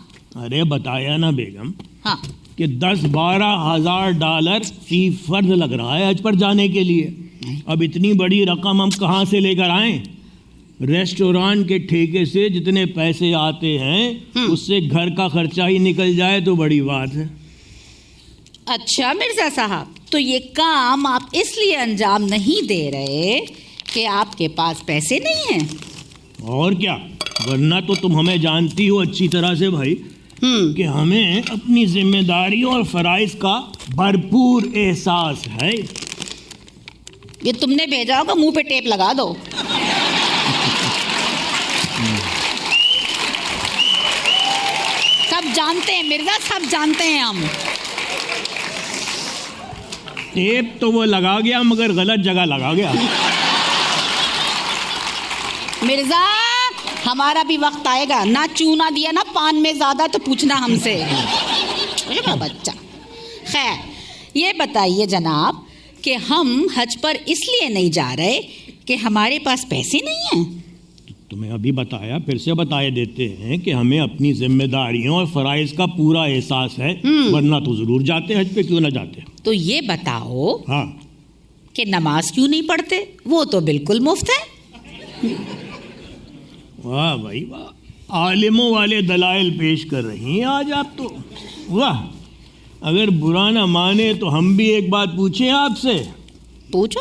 ارے بتایا نا بیگم ہاں کہ 10-12 ہزار ڈالر فی فرد لگ رہا ہے حج پر جانے کے لیے۔ اب اتنی بڑی رقم ہم کہاں سے لے کر آئیں؟ ریسٹورانٹ کے ٹھیکے سے جتنے پیسے آتے ہیں اس سے گھر کا خرچہ ہی نکل جائے تو بڑی بات ہے۔ اچھا مرزا صاحب، تو یہ کام آپ اس لیے انجام نہیں دے رہے کہ آپ کے پاس پیسے نہیں ہیں؟ اور کیا، ورنہ تو تم ہمیں جانتی ہو اچھی طرح سے بھائی کہ ہمیں اپنی ذمہ داریوں اور فرائض کا بھرپور احساس ہے۔ یہ تم نے بھیجا ہوگا، منہ پہ ٹیپ لگا دو۔ سب جانتے ہیں مرزا، سب جانتے ہیں ہم۔ ٹیپ تو وہ لگا گیا مگر غلط جگہ لگا گیا۔ مرزا ہمارا بھی وقت آئے گا، نہ چونا دیا نہ پان میں زیادہ تو پوچھنا ہم سے بچہ۔ خیر یہ بتائیے جناب کہ ہم حج پر اس لیے نہیں جا رہے کہ ہمارے پاس پیسے نہیں ہیں؟ تمہیں ابھی بتایا، پھر سے بتائے دیتے ہیں کہ ہمیں اپنی ذمہ داریوں اور فرائض کا پورا احساس ہے، ورنہ تو ضرور جاتے، حج پہ کیوں نہ جاتے۔ تو یہ بتاؤ ہاں کہ نماز کیوں نہیں پڑھتے؟ وہ تو بالکل مفت ہے۔ واہ بھائی واہ، عالموں والے دلائل پیش کر رہی ہیں آج آپ تو، واہ۔ اگر برا نہ مانے تو ہم بھی ایک بات پوچھیں آپ سے۔ پوچھو۔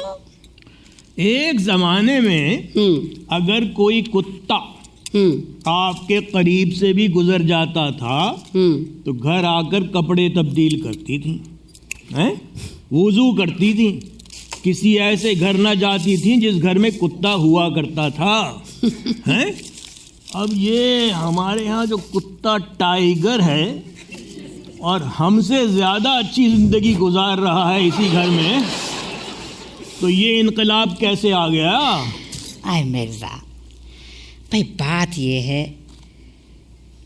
ایک زمانے میں اگر کوئی کتا آپ کے قریب سے بھی گزر جاتا تھا تو گھر آ کر کپڑے تبدیل کرتی تھیں، وضو کرتی تھیں، کسی ایسے گھر نہ جاتی تھیں جس گھر میں کتا ہوا کرتا تھا۔ اب یہ ہمارے ہاں جو کتا ٹائیگر ہے اور ہم سے زیادہ اچھی زندگی گزار رہا ہے اسی گھر میں، تو یہ انقلاب کیسے آ گیا؟ آئے مرزا بھائی، بات یہ ہے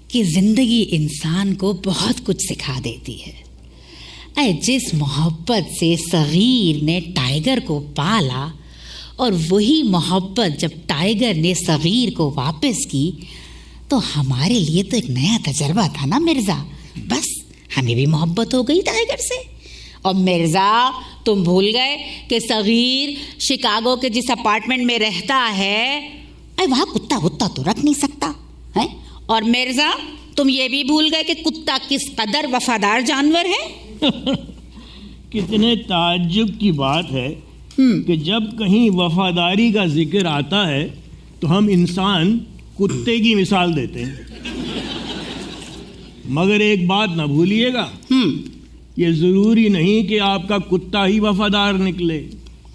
کہ زندگی انسان کو بہت کچھ سکھا دیتی ہے، اے جس محبت سے صغیر نے ٹائیگر کو پالا اور وہی محبت جب ٹائیگر نے صغیر کو واپس کی تو ہمارے لیے تو ایک نیا تجربہ تھا نا مرزا. بس ہمیں بھی محبت ہو گئی ٹائیگر سے. اور مرزا تم بھول گئے کہ صغیر شکاگو کے جس اپارٹمنٹ میں رہتا ہے وہاں کتا وتا تو رکھ نہیں سکتا ہے. اور مرزا تم یہ بھی بھول گئے کہ کتا کس قدر وفادار جانور ہے. کتنے تعجب کی بات ہے کہ جب کہیں وفاداری کا ذکر آتا ہے تو ہم انسان کتے کی مثال دیتے ہیں. مگر ایک بات نہ بھولیے گا، یہ ضروری نہیں کہ آپ کا کتا ہی وفادار نکلے.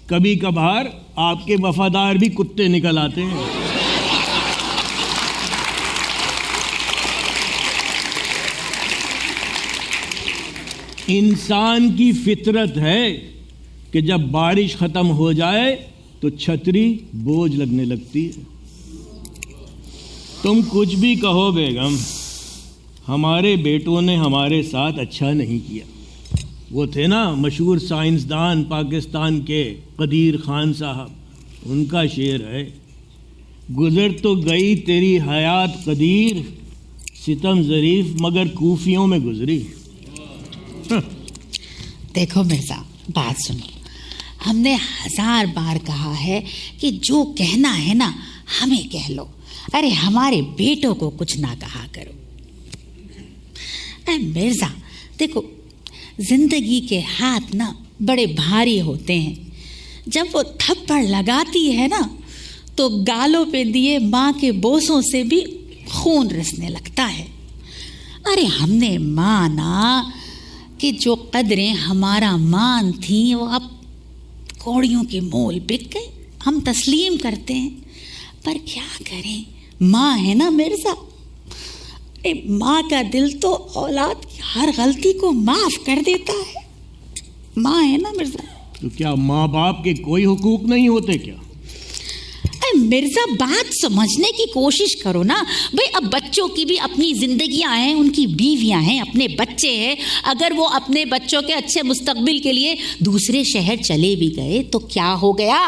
کبھی کبھار آپ کے وفادار بھی کتے نکل آتے ہیں. انسان کی فطرت ہے کہ جب بارش ختم ہو جائے تو چھتری بوجھ لگنے لگتی ہے. تم کچھ بھی کہو بیگم، ہمارے بیٹوں نے ہمارے ساتھ اچھا نہیں کیا. وہ تھے نا مشہور سائنسدان پاکستان کے قدیر خان صاحب، ان کا شعر ہے، گزر تو گئی تیری حیات قدیر، ستم ظریف مگر کوفیوں میں گزری. دیکھو مرزا بات سنو، ہم نے 1000 بار کہا ہے کہ جو کہنا ہے نا ہمیں کہہ لو. ارے ہمارے بیٹوں کو کچھ نہ کہا کرو. اے مرزا دیکھو، زندگی کے ہاتھ نا بڑے بھاری ہوتے ہیں. جب وہ تھپڑ لگاتی ہے نا تو گالوں پہ دیے ماں کے بوسوں سے بھی خون رسنے لگتا ہے. ارے ہم نے مانا کہ جو قدریں ہمارا مان تھیں وہ اب کوڑیوں کے مول بک گئے. ہم تسلیم کرتے ہیں، پر کیا کریں، ماں ہے نا مرزا. ماں کا دل تو اولاد کی ہر غلطی کو معاف کر دیتا ہے. ماں ہے نا مرزا. تو کیا ماں باپ کے کوئی حقوق نہیں ہوتے کیا؟ مرزا بات سمجھنے کی کوشش کرو نا بھئی. اب بچوں کی بھی اپنی زندگیاں ہیں، ان کی بیویاں ہیں، اپنے بچے ہیں. اگر وہ اپنے بچوں کے اچھے مستقبل کے لیے دوسرے شہر چلے بھی گئے تو کیا ہو گیا؟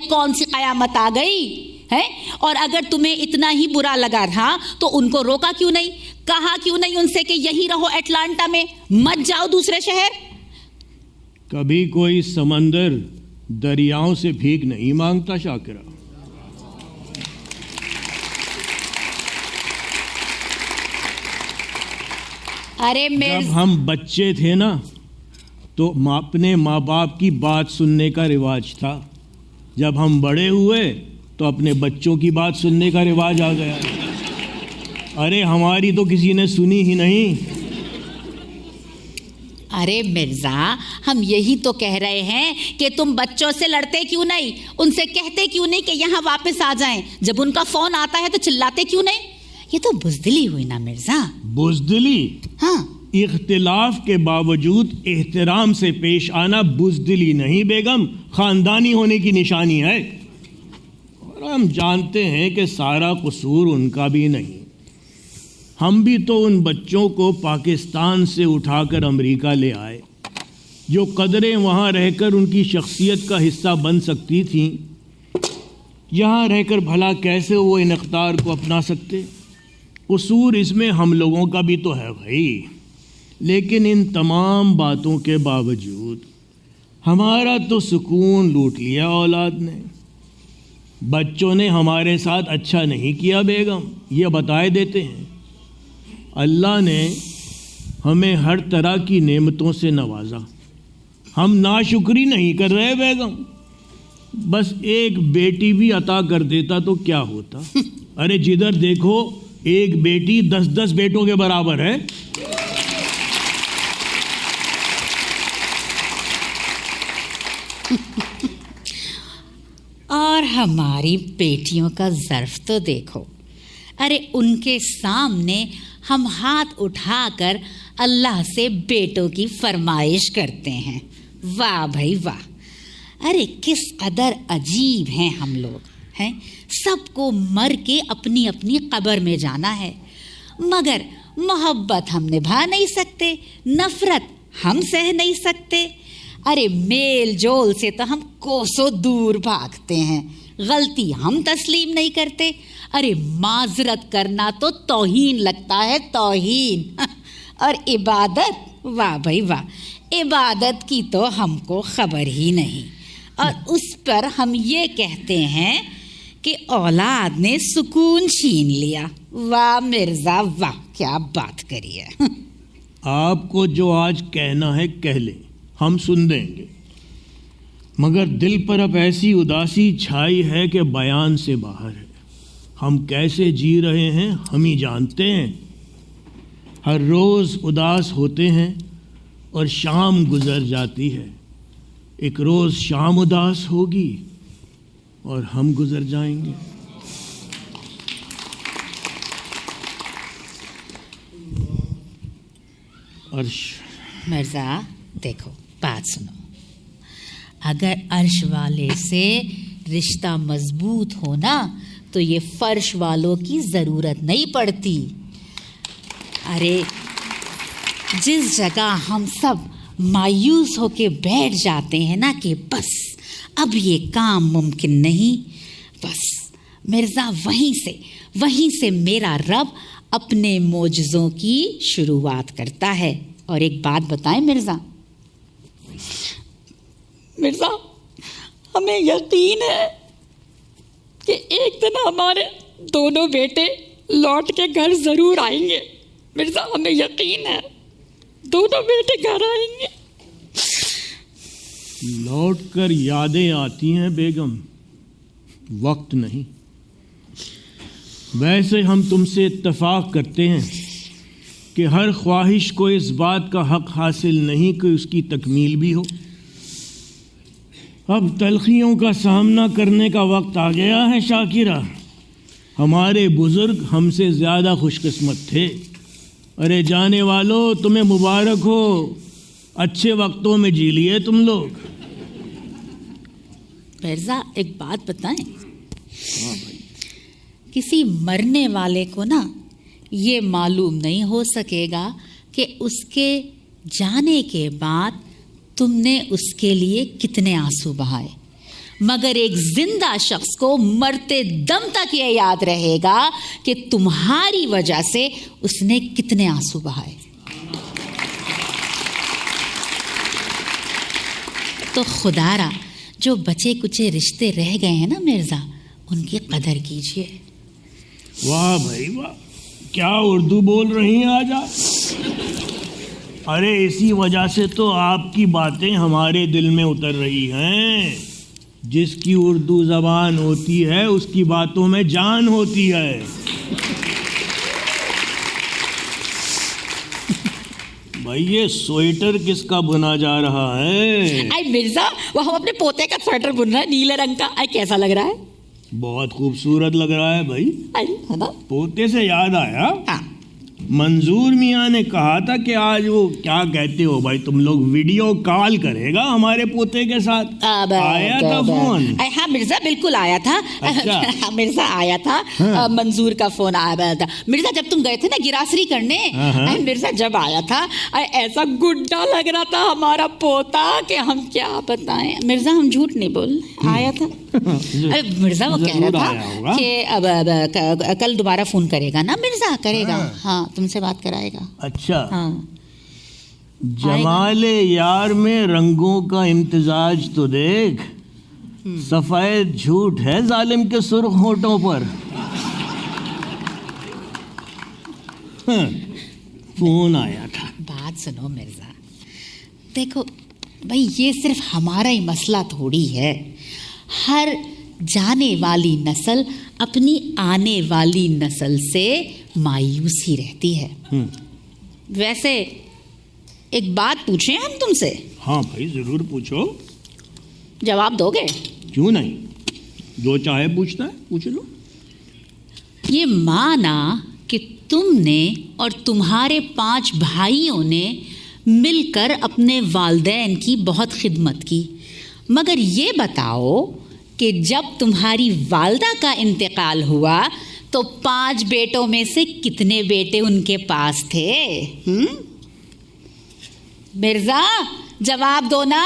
کون سی قیامت آ گئی ہے؟ اور اگر تمہیں اتنا ہی برا لگا تھا تو ان کو روکا کیوں نہیں؟ کہا کیوں نہیں ان سے کہ یہی رہو اٹلانٹا میں، مت جاؤ دوسرے شہر؟ کبھی کوئی سمندر دریاؤں سے بھیک نہیں مانگتا شاکرہ. ارے جب ہم بچے تھے نا تو اپنے ماں باپ کی بات سننے کا رواج تھا. جب ہم بڑے ہوئے تو اپنے بچوں کی بات سننے کا رواج آ گیا. ارے ہماری تو کسی نے سنی ہی نہیں. ارے مرزا ہم یہی تو کہہ رہے ہیں کہ تم بچوں سے لڑتے کیوں نہیں؟ ان سے کہتے کیوں نہیں کہ یہاں واپس آ جائیں؟ جب ان کا فون آتا ہے تو چلاتے کیوں نہیں؟ یہ تو بزدلی ہوئی نا مرزا. بزدلی؟ ہاں، اختلاف کے باوجود احترام سے پیش آنا بزدلی نہیں بیگم، خاندانی ہونے کی نشانی ہے. اور ہم جانتے ہیں کہ سارا قصور ان کا بھی نہیں. ہم بھی تو ان بچوں کو پاکستان سے اٹھا کر امریکہ لے آئے. جو قدریں وہاں رہ کر ان کی شخصیت کا حصہ بن سکتی تھیں، یہاں رہ کر بھلا کیسے وہ ان اقدار کو اپنا سکتے؟ قصور اس میں ہم لوگوں کا بھی تو ہے بھائی. لیکن ان تمام باتوں کے باوجود ہمارا تو سکون لوٹ لیا اولاد نے. بچوں نے ہمارے ساتھ اچھا نہیں کیا بیگم، یہ بتائے دیتے ہیں. اللہ نے ہمیں ہر طرح کی نعمتوں سے نوازا، ہم ناشکری نہیں کر رہے بیگم. بس ایک بیٹی بھی عطا کر دیتا تو کیا ہوتا؟ ارے جدھر دیکھو ایک بیٹی 10 بیٹوں کے برابر ہے. اور ہماری بیٹیوں کا ظرف تو دیکھو. ارے ان کے سامنے ہم ہاتھ اٹھا کر اللہ سے بیٹوں کی فرمائش کرتے ہیں. واہ بھائی واہ. ارے کس قدر عجیب ہیں ہم لوگ ہیں. سب کو مر کے اپنی اپنی قبر میں جانا ہے، مگر محبت ہم نبھا نہیں سکتے، نفرت ہم سہ نہیں سکتے؟ ارے میل جول سے تو ہم کوسوں دور بھاگتے ہیں، غلطی ہم تسلیم نہیں کرتے۔ ارے معذرت کرنا تو توہین لگتا ہے، توہین۔ اور عبادت، واہ بھائی واہ، عبادت کی تو ہم کو خبر ہی نہیں، اور اس پر ہم یہ کہتے ہیں کہ اولاد نے سکون چھین لیا۔ واہ مرزا واہ، کیا بات کری ہے۔ آپ کو جو آج کہنا ہے کہہ لیں، ہم سن دیں گے، مگر دل پر اب ایسی اداسی چھائی ہے کہ بیان سے باہر ہے۔ ہم کیسے جی رہے ہیں ہم ہی جانتے ہیں۔ ہر روز اداس ہوتے ہیں اور شام گزر جاتی ہے۔ ایک روز شام اداس ہوگی اور ہم گزر جائیں گے۔ مرزا دیکھو، بات سنو، اگر عرش والے سے رشتہ مضبوط ہو نا تو یہ فرش والوں کی ضرورت نہیں پڑتی۔ ارے جس جگہ ہم سب مایوس ہو کے بیٹھ جاتے ہیں نا کہ بس اب یہ کام ممکن نہیں، بس مرزا وہیں سے میرا رب اپنے معجزوں کی شروعات کرتا ہے۔ اور ایک بات بتائیں مرزا، ہمیں یقین ہے کہ ایک دن ہمارے دونوں بیٹے لوٹ کے گھر ضرور آئیں گے۔ مرزا ہمیں یقین ہے دونوں بیٹے گھر آئیں گے۔ لوٹ کر یادیں آتی ہیں بیگم، وقت نہیں۔ ویسے ہم تم سے اتفاق کرتے ہیں کہ ہر خواہش کو اس بات کا حق حاصل نہیں کہ اس کی تکمیل بھی ہو۔ اب تلخیوں کا سامنا کرنے کا وقت آ گیا ہے شاکرہ۔ ہمارے بزرگ ہم سے زیادہ خوش قسمت تھے۔ ارے جانے والو، تمہیں مبارک ہو، اچھے وقتوں میں جی لیے تم لوگ۔ مرزا ایک بات بتائیں، کسی مرنے والے کو نا یہ معلوم نہیں ہو سکے گا کہ اس کے جانے کے بعد تم نے اس کے لیے کتنے آنسو بہائے، مگر ایک زندہ شخص کو مرتے دم تک یہ یاد رہے گا کہ تمہاری وجہ سے اس نے کتنے آنسو بہائے۔ تو خدارا جو بچے کچے رشتے رہ گئے ہیں نا مرزا، ان کی قدر کیجیے۔ واہ بھائی واہ، کیا اردو بول رہی ہیں آج آپ۔ ارے اسی وجہ سے تو آپ کی باتیں ہمارے دل میں اتر رہی ہیں۔ جس کی اردو زبان ہوتی ہے اس کی باتوں میں جان ہوتی ہے۔ بھائی یہ سویٹر کس کا بنا جا رہا ہے؟ اے مرزا، وہ ہم اپنے پوتے کا سویٹر بن رہا ہے، نیلے رنگ کا۔ اے کیسا لگ رہا ہے؟ بہت خوبصورت لگ رہا ہے بھائی۔ ہے نا؟ پوتے سے یاد آیا، ہاں، منظور میاں نے کہا تھا کہ آج وہ کیا کہتے ہو بھائی تم لوگ، ویڈیو کال کرے گا ہمارے پوتے کے ساتھ۔ آیا تھا فون؟ ہاں مرزا بالکل آیا تھا۔ اچھا مرزا آیا تھا، منظور کا فون آیا تھا۔ مرزا جب تم گئے تھے نا گراسری کرنے، مرزا جب آیا تھا ایسا گڈا لگ رہا تھا ہمارا پوتا کہ ہم کیا بتائیں۔ مرزا ہم جھوٹ نہیں بول، آیا تھا۔ مرزا وہ کہہ رہا تھا کہ اب کل دوبارہ فون کرے گا نا، مرزا کرے گا، ہاں تم سے بات کرائے گا۔ اچھا، ہاں جمال یار میں رنگوں کا امتزاج تو دیکھ، سفید جھوٹ ہے ظالم کے سرخ ہونٹوں پر۔ فون آیا تھا۔ بات سنو مرزا، دیکھو بھائی یہ صرف ہمارا ہی مسئلہ تھوڑی ہے، ہر جانے والی نسل اپنی آنے والی نسل سے مایوس ہی رہتی ہے۔ ویسے ایک بات پوچھیں ہم تم سے؟ ہاں بھائی ضرور پوچھو، جواب دو گے؟ کیوں نہیں، جو چاہے پوچھنا ہے پوچھ لو۔ یہ مانا کہ تم نے اور تمہارے 5 بھائیوں نے مل کر اپنے والدین کی بہت خدمت کی، مگر یہ بتاؤ کہ جب تمہاری والدہ کا انتقال ہوا تو 5 بیٹوں میں سے کتنے بیٹے ان کے پاس تھے؟ مرزا جواب دو نا.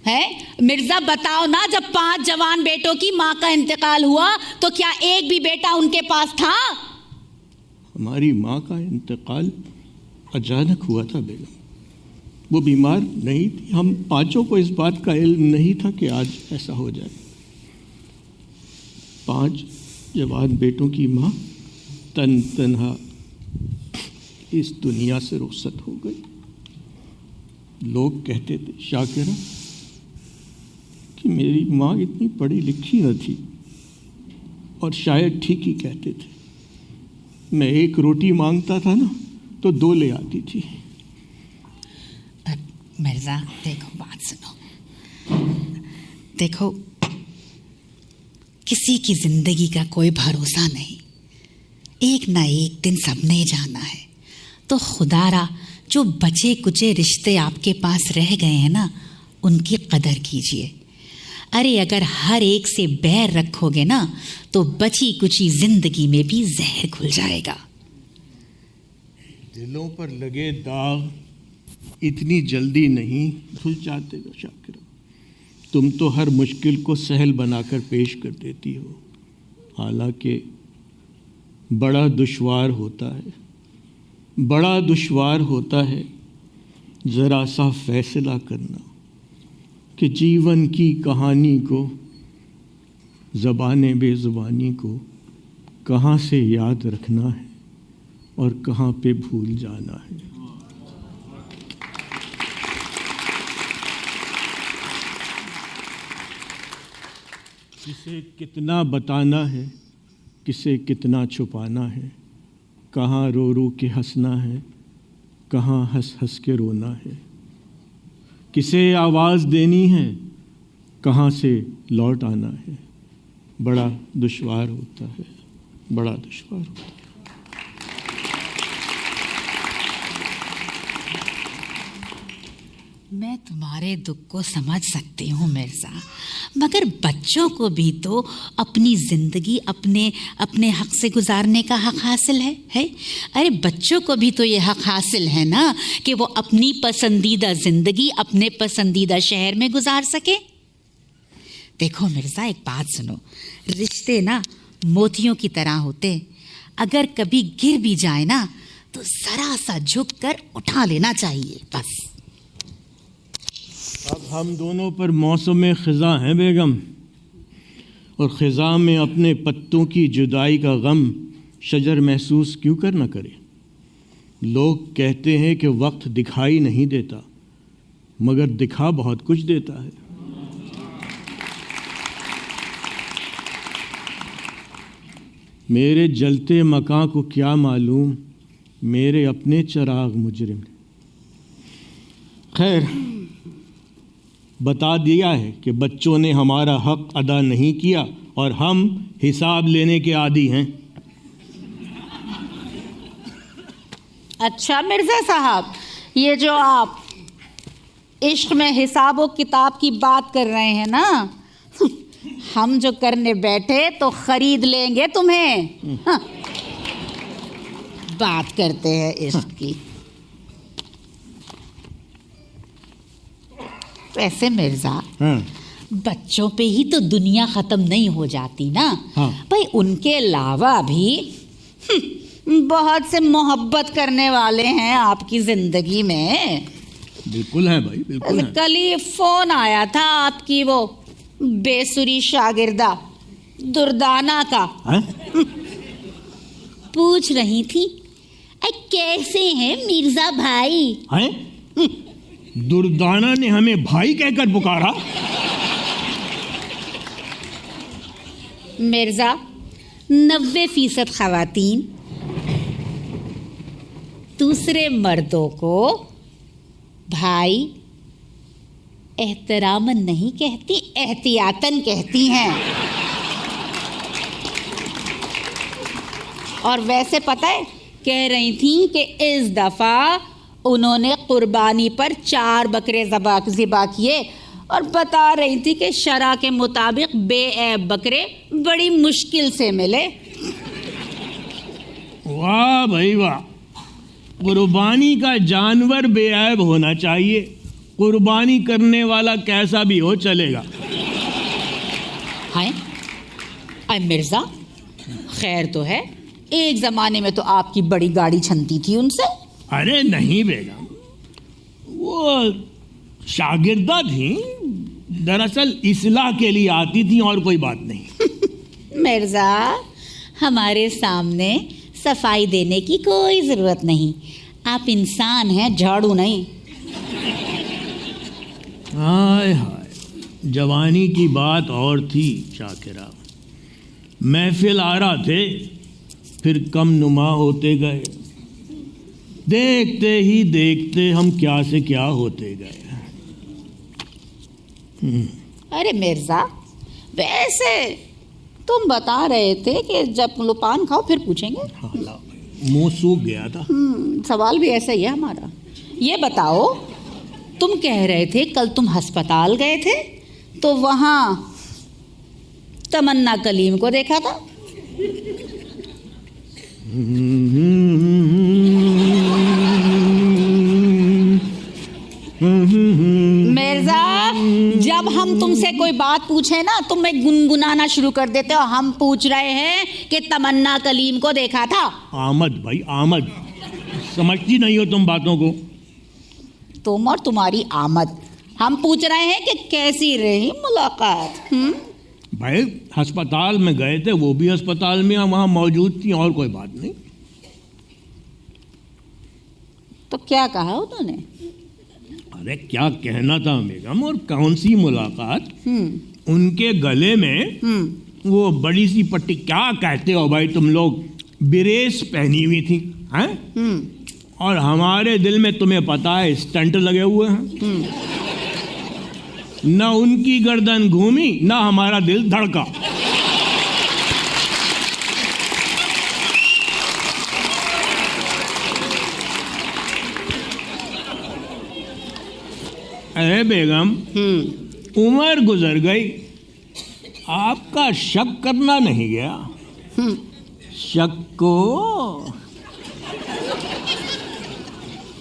ہے مرزا بتاؤ نا, جب 5 جوان بیٹوں کی ماں کا انتقال ہوا تو کیا ایک بھی بیٹا ان کے پاس تھا؟ ہماری ماں کا انتقال اچانک ہوا تھا بیگم. وہ بیمار نہیں تھی. ہم 5 کو اس بات کا علم نہیں تھا کہ آج ایسا ہو جائے. 5 جوان بیٹوں کی ماں تنہا اس دنیا سے رخصت ہو گئی. لوگ کہتے تھے شاکرہ کہ میری ماں اتنی پڑھی لکھی نہ تھی, اور شاید ٹھیک ہی کہتے تھے. میں 1 روٹی مانگتا تھا نا تو 2 لے آتی تھی. مرزا دیکھو بات سنو, دیکھو کسی کی زندگی کا کوئی بھروسہ نہیں, ایک نہ ایک دن سب نے جانا ہے. تو خدا را جو بچے کچے رشتے آپ کے پاس رہ گئے ہیں نا, ان کی قدر کیجئے. ارے اگر ہر ایک سے بیر رکھو گے نا تو بچی کچی زندگی میں بھی زہر کھل جائے گا. دلوں پر لگے داغ اتنی جلدی نہیں دھل جاتے گا شاکرہ. تم تو ہر مشکل کو سہل بنا کر پیش کر دیتی ہو, حالانکہ بڑا دشوار ہوتا ہے ذرا سا فیصلہ کرنا کہ جیون کی کہانی کو, زبان بے زبانی کو کہاں سے یاد رکھنا ہے اور کہاں پہ بھول جانا ہے. کسے کتنا بتانا ہے, کسے کتنا چھپانا ہے, کہاں رو رو کے ہنسنا ہے, کہاں ہنس ہنس کے رونا ہے, کسے آواز دینی ہے, کہاں سے لوٹ آنا ہے. بڑا دشوار ہوتا ہے. میں تمہارے دکھ کو سمجھ سکتی ہوں مرزا, مگر بچوں کو بھی تو اپنی زندگی اپنے حق سے گزارنے کا حق حاصل ہے. ارے بچوں کو بھی تو یہ حق حاصل ہے نا کہ وہ اپنی پسندیدہ زندگی اپنے پسندیدہ شہر میں گزار سکے. دیکھو مرزا ایک بات سنو, رشتے نا موتیوں کی طرح ہوتے, اگر کبھی گر بھی جائے نا تو ذرا سا جھک کر اٹھا لینا چاہیے بس. اب ہم دونوں پر موسم خزاں ہیں بیگم, اور خزاں میں اپنے پتوں کی جدائی کا غم شجر محسوس کیوں کر نہ کرے. لوگ کہتے ہیں کہ وقت دکھائی نہیں دیتا, مگر دکھا بہت کچھ دیتا ہے. میرے جلتے مکاں کو کیا معلوم میرے اپنے چراغ مجرم نے. خیر, بتا دیا ہے کہ بچوں نے ہمارا حق ادا نہیں کیا اور ہم حساب لینے کے عادی ہیں. اچھا مرزا صاحب, یہ جو آپ عشق میں حساب و کتاب کی بات کر رہے ہیں نا, ہم جو کرنے بیٹھے تو خرید لیں گے تمہیں. بات کرتے ہیں عشق کی. ویسے مرزا بچوں پہ ہی تو دنیا ختم نہیں ہو جاتی نا بھائی, ان کے علاوہ بھی بہت سے محبت کرنے والے ہیں آپ کی زندگی میں. بالکل ہے بھائی, بالکل ہے. کل ہی فون آیا تھا آپ کی وہ بے سری شاگردہ دردانہ کا, پوچھ رہی تھی کیسے ہیں مرزا بھائی. دردانہ نے ہمیں بھائی کہہ کر پکارا. مرزا 90% خواتین دوسرے مردوں کو بھائی احتراماً نہیں کہتی, احتیاطاً کہتی ہیں. اور ویسے پتہ ہے کہہ رہی تھیں کہ اس دفعہ انہوں نے قربانی پر 4 بکرے ذبح کیے, اور بتا رہی تھی کہ شرع کے مطابق بے عیب بکرے بڑی مشکل سے ملے. واہ بھائی واہ, قربانی کا جانور بے عیب ہونا چاہیے، قربانی کرنے والا کیسا بھی ہو چلے گا۔ ہیں اے مرزا، خیر تو ہے، ایک زمانے میں تو آپ کی بڑی گاڑی چھنتی تھی ان سے۔ ارے نہیں بیگم، وہ شاگردہ تھیں، دراصل اصلاح کے لیے آتی تھیں اور کوئی بات نہیں۔ مرزا، ہمارے سامنے صفائی دینے کی کوئی ضرورت نہیں، آپ انسان ہیں، جھاڑو نہیں۔ ہائے ہائے، جوانی کی بات اور تھی شاکرہ، محفل آ رہا تھے، پھر کم نما ہوتے گئے، دیکھتے ہی دیکھتے ہم کیا سے کیا ہوتے گئے۔ ارے مرزا، ویسے تم بتا رہے تھے کہ جب لو پان کھاؤ پھر پوچھیں گے۔ منہ سوکھ گیا تھا۔ سوال بھی ایسا ہی ہے ہمارا۔ یہ بتاؤ، تم کہہ رہے تھے کل تم ہسپتال گئے تھے تو وہاں تمنا کلیم کو دیکھا تھا۔ مرزا، جب ہم تم سے کوئی بات پوچھیں نا تم میں گنگنانا شروع کر دیتے ہو۔ ہم پوچھ رہے ہیں کہ تمنا کلیم کو دیکھا تھا۔ آمد بھائی آمد، سمجھتی نہیں ہو تم باتوں کو۔ تم اور تمہاری آمد۔ ہم پوچھ رہے ہیں کہ کیسی رہی ملاقات۔ بھائی ہسپتال میں گئے تھے، وہ بھی ہسپتال میں وہاں موجود تھیں، اور کوئی بات نہیں۔ تو کیا کہا انہوں نے؟ ارے کیا کہنا تھا بیگم، اور کون سی ملاقات۔ ان کے گلے میں وہ بڑی سی پٹی، کیا کہتے ہو بھائی تم لوگ، بریس پہنی ہوئی تھی، اور ہمارے دل میں تمہیں پتا ہے اسٹنٹ لگے ہوئے ہیں۔ نہ ان کی گردن گھومی نہ ہمارا دل دھڑکا۔ ارے بیگم، عمر گزر گئی، آپ کا شک کرنا نہیں گیا۔ شک کو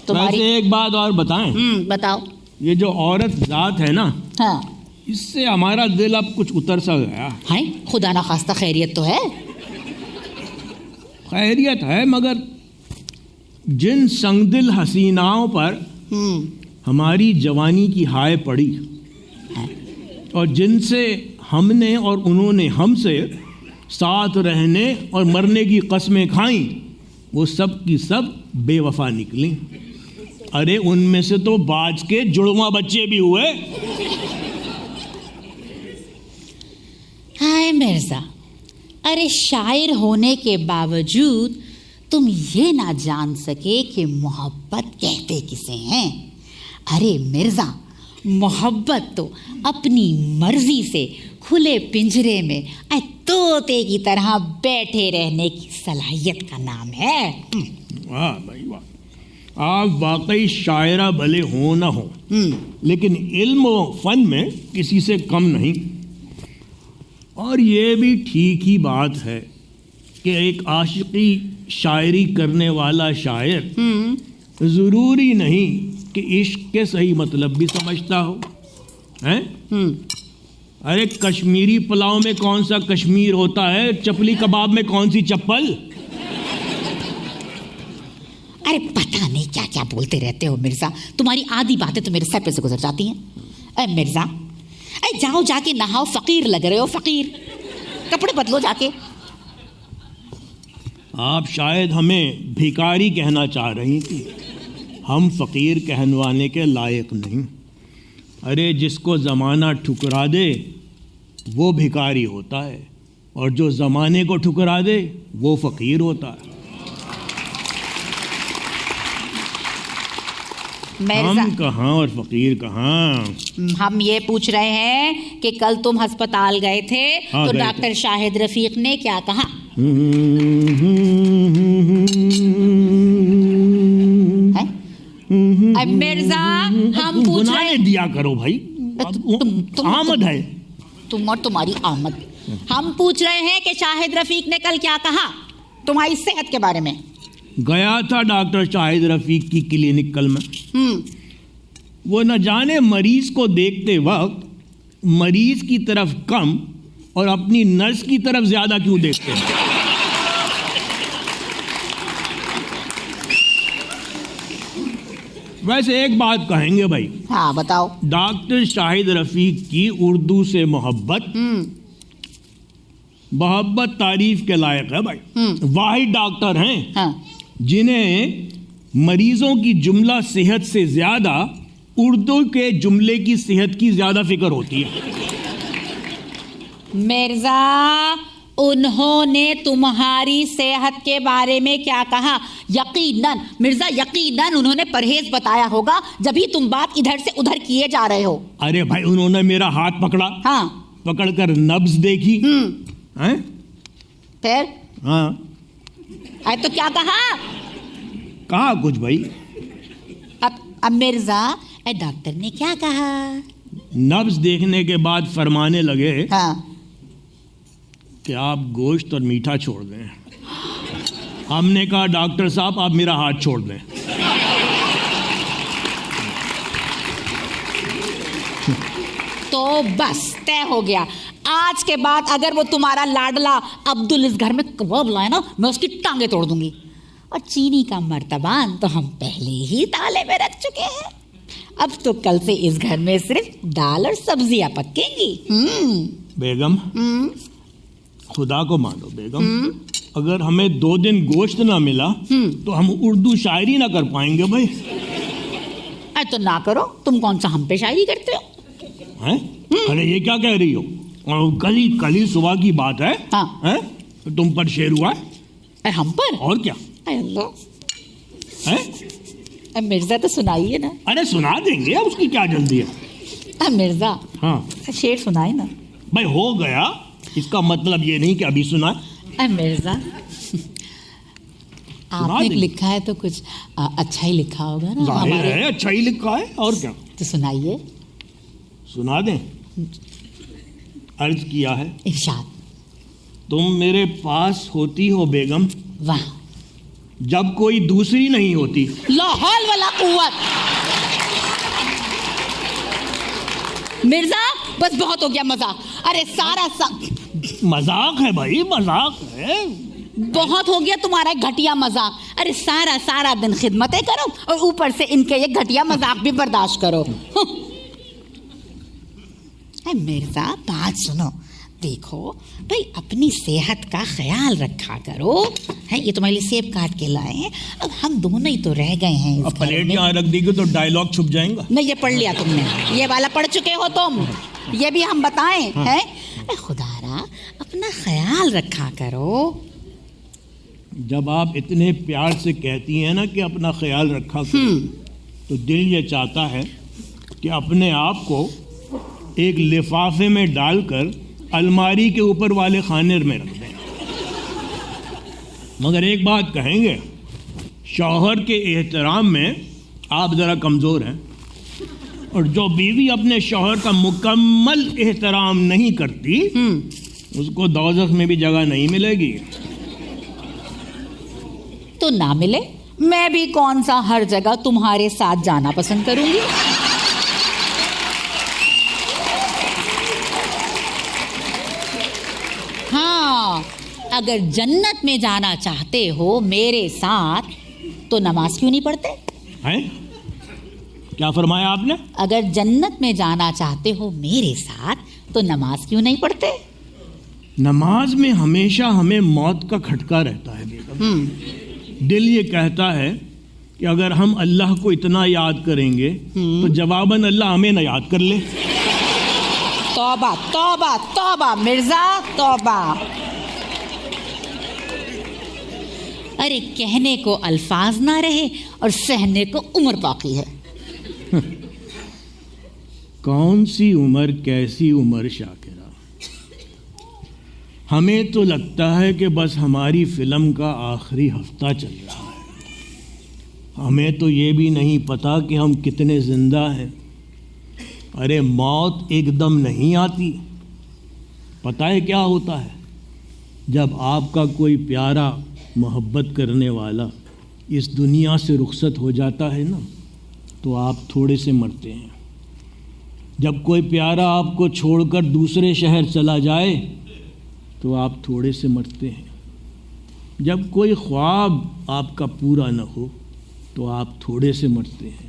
ویسے ایک بات اور بتائیں، بتاؤ۔ یہ جو عورت ذات ہے نا، ہاں، اس سے ہمارا دل اب کچھ اتر سا گیا۔ ہے خدا نخواستہ خیریت تو ہے؟ خیریت ہے، مگر جن سنگ دل حسیناؤں پر ہماری جوانی کی ہائے پڑی، اور جن سے ہم نے اور انہوں نے ہم سے ساتھ رہنے اور مرنے کی قسمیں کھائیں، وہ سب کی سب بے وفا نکلیں۔ ارے ان میں سے تو باج کے جڑواں بچے بھی ہوئے۔ ہائے مرزا، ارے شاعر ہونے کے باوجود تم یہ نہ جان سکے کہ محبت کہتے کسے ہیں۔ ارے مرزا، محبت تو اپنی مرضی سے کھلے پنجرے میں طوطے کی طرح بیٹھے رہنے کی صلاحیت کا نام ہے۔ واہ بھائی واہ، آپ واقعی شاعرہ بھلے ہوں نہ ہوں، لیکن علم و فن میں کسی سے کم نہیں۔ اور یہ بھی ٹھیک ہی بات ہے کہ ایک عاشقی شاعری کرنے والا شاعر ضروری نہیں کہ عشق کے صحیح مطلب بھی سمجھتا ہو۔ ارے کشمیری پلاؤ میں کون سا کشمیر ہوتا ہے، چپلی کباب میں کون سی چپل۔ ارے پتہ نہیں کیا کیا بولتے رہتے ہو مرزا، تمہاری آدھی باتیں تو میرے سر پہ سے گزر جاتی ہیں۔ اے مرزا، اے جاؤ جا کے نہاؤ، فقیر لگ رہے ہو، فقیر، کپڑے بدلو جا کے۔ آپ شاید ہمیں بھیکاری کہنا چاہ رہی تھی، ہم فقیر کہنوانے کے لائق نہیں۔ ارے جس کو زمانہ ٹھکرا دے وہ بھیکاری ہوتا ہے، اور جو زمانے کو ٹھکرا دے وہ فقیر ہوتا ہے۔ ہم کہاں اور فقیر کہاں۔ ہم یہ پوچھ رہے ہیں کہ کل تم ہسپتال گئے تھے تو ڈاکٹر شاہد رفیق نے کیا کہا؟ مرزا، ہم پوچھ رہے ہیں، دیا کرو بھائی، آمد ہے تم اور تمہاری آمد۔ ہم پوچھ رہے ہیں کہ شاہد رفیق نے کل کیا کہا تمہاری صحت کے بارے میں؟ گیا تھا ڈاکٹر شاہد رفیق کی کلینک کل میں. وہ نہ جانے مریض کو دیکھتے وقت مریض کی طرف کم اور اپنی نرس کی طرف زیادہ کیوں دیکھتے ہیں. ویسے ایک بات کہیں گے بھائی. ہاں بتاؤ. ڈاکٹر شاہد رفیق کی اردو سے محبت تعریف کے لائق ہے بھائی. واحد ڈاکٹر ہیں جنہیں مریضوں کی جملہ صحت سے زیادہ اردو کے جملے کی صحت کی زیادہ فکر ہوتی ہے. مرزا انہوں نے تمہاری صحت کے بارے میں کیا کہا؟ یقیناً مرزا یقیناً انہوں نے پرہیز بتایا ہوگا جبھی تم بات ادھر سے ادھر کیے جا رہے ہو. ارے بھائی انہوں نے میرا ہاتھ پکڑا. ہاں. پکڑ کر نبض دیکھی. پھر ہاں تو کیا کہا؟ کہا کچھ بھائی. اب مرزا ڈاکٹر نے کیا کہا؟ نبض دیکھنے کے بعد فرمانے لگے ہاں کہ آپ گوشت اور میٹھا چھوڑ دیں. ہم نے کہا ڈاکٹر صاحب آپ میرا ہاتھ چھوڑ دیں. تو بس طے ہو گیا. آج کے بعد اگر وہ تمہارا لاڈلا عبدل اس گھر میں کباب لائے نا میں اس کی ٹانگیں توڑ دوں گی. اور چینی کا مرتبان تو ہم پہلے ہی تالے میں رکھ چکے ہیں. اب تو کل سے اس گھر میں صرف دال اور سبزیاں پکیں گی. بیگم خدا کو مانو بیگم, اگر ہمیں 2 دن گوشت نہ ملا تو ہم اردو شاعری نہ کر پائیں گے بھائی. تو نہ کرو, تم کون سا ہم پہ شاعری کرتے ہو؟ ارے یہ کیا کہہ رہی ہو؟ کل ہی صبح کی بات ہے. ہاں. تم پر شعر ہوا ہے. ہم پر؟ اور کیا. مرزا تو سنائیے نا. ارے سنا دیں گے, اب اس کی کیا جلدی ہے. مرزا ہاں شعر سنائے نا. بھائی ہو گیا, اس کا مطلب یہ نہیں کہ ابھی سنا. مرزا آپ نے لکھا ہے تو کچھ اچھا ہی لکھا ہوگا نا. ظاہر ہے اچھا ہی لکھا ہے, اور کیا. تو سنائیے. سنا دیں. عرض کیا ہے ارشاد. تم میرے پاس ہوتی ہو بیگم واہ جب کوئی دوسری نہیں ہوتی. لا حول ولا قوت. مرزا بس بہت ہو گیا مذاق. ارے سارا مذاق ہے بھائی, مذاق ہے. بہت ہو گیا تمہارا گھٹیا مذاق. ارے سارا دن خدمتیں کرو اور اوپر سے ان کے یہ گھٹیا مذاق بھی برداشت کرو. مرزا بات سنو, دیکھو بھائی اپنی صحت کا خیال رکھا کرو. یہ تمہارے لیے سیب کاٹ کے لائے ہیں, اب ہم دونوں ہی تو رہ گئے ہیں. اب پلیٹ یہاں رکھ دی گی تو ڈائیلاگ چھپ جائیں گا. نہیں, یہ پڑھ لیا تم نے, یہ والا پڑھ چکے ہو تم. یہ بھی ہم بتائیں ہیں. خدا را اپنا خیال رکھا کرو. جب آپ اتنے پیار سے کہتی ہیں نا کہ اپنا خیال رکھا کرو, تو دل یہ چاہتا ہے کہ اپنے آپ کو ایک لفافے میں ڈال کر الماری کے اوپر والے خانے میں رکھ دیں. مگر ایک بات کہیں گے, شوہر کے احترام میں آپ ذرا کمزور ہیں, اور جو بیوی اپنے شوہر کا مکمل احترام نہیں کرتی اس کو دوزخ میں بھی جگہ نہیں ملے گی. تو نہ ملے, میں بھی کون سا ہر جگہ تمہارے ساتھ جانا پسند کروں گی. ہاں اگر جنت میں جانا چاہتے ہو میرے ساتھ تو نماز کیوں نہیں پڑھتے؟ ہیں کیا فرمایا آپ نے؟ اگر جنت میں جانا چاہتے ہو میرے ساتھ تو نماز کیوں نہیں پڑھتے؟ نماز میں ہمیشہ ہمیں موت کا کھٹکا رہتا ہے بیگم. دل یہ کہتا ہے کہ اگر ہم اللہ کو اتنا یاد کریں گے تو جواباً اللہ ہمیں نہ یاد کر لے. توبہ توبہ توبہ مرزا توبہ. ارے کہنے کو الفاظ نہ رہے اور سہنے کو عمر باقی ہے. کون سی عمر کیسی عمر شاکرہ, ہمیں تو لگتا ہے کہ بس ہماری فلم کا آخری ہفتہ چل رہا ہے. ہمیں تو یہ بھی نہیں پتا کہ ہم کتنے زندہ ہیں. ارے موت ایک دم نہیں آتی. پتہ ہے کیا ہوتا ہے؟ جب آپ کا کوئی پیارا محبت کرنے والا اس دنیا سے رخصت ہو جاتا ہے نا تو آپ تھوڑے سے مرتے ہیں. جب کوئی پیارا آپ کو چھوڑ کر دوسرے شہر چلا جائے تو آپ تھوڑے سے مرتے ہیں. جب کوئی خواب آپ کا پورا نہ ہو تو آپ تھوڑے سے مرتے ہیں.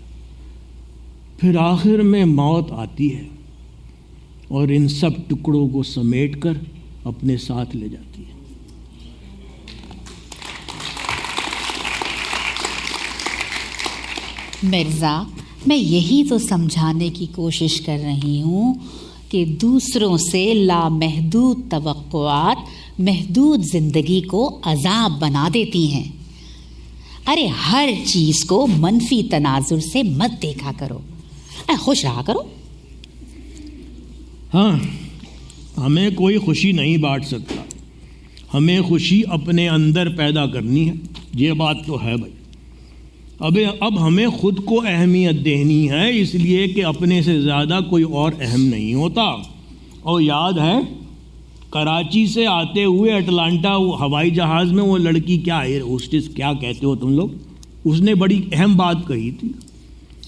پھر آخر میں موت آتی ہے اور ان سب ٹکڑوں کو سمیٹ کر اپنے ساتھ لے جاتی ہے. مرزا، میں یہی تو سمجھانے کی کوشش کر رہی ہوں کہ دوسروں سے لامحدود توقعات محدود زندگی کو عذاب بنا دیتی ہیں. ارے ہر چیز کو منفی تناظر سے مت دیکھا کرو، خوش رہا کرو. ہاں، ہمیں کوئی خوشی نہیں بانٹ سکتا. ہمیں خوشی اپنے اندر پیدا کرنی ہے. یہ بات تو ہے بھائی. اب ہمیں خود کو اہمیت دینی ہے، اس لیے کہ اپنے سے زیادہ کوئی اور اہم نہیں ہوتا. اور یاد ہے کراچی سے آتے ہوئے اٹلانٹا وہ ہوائی جہاز میں وہ لڑکی کیا ایئر ہوسٹس کیا کہتے ہو تم لوگ، اس نے بڑی اہم بات کہی تھی.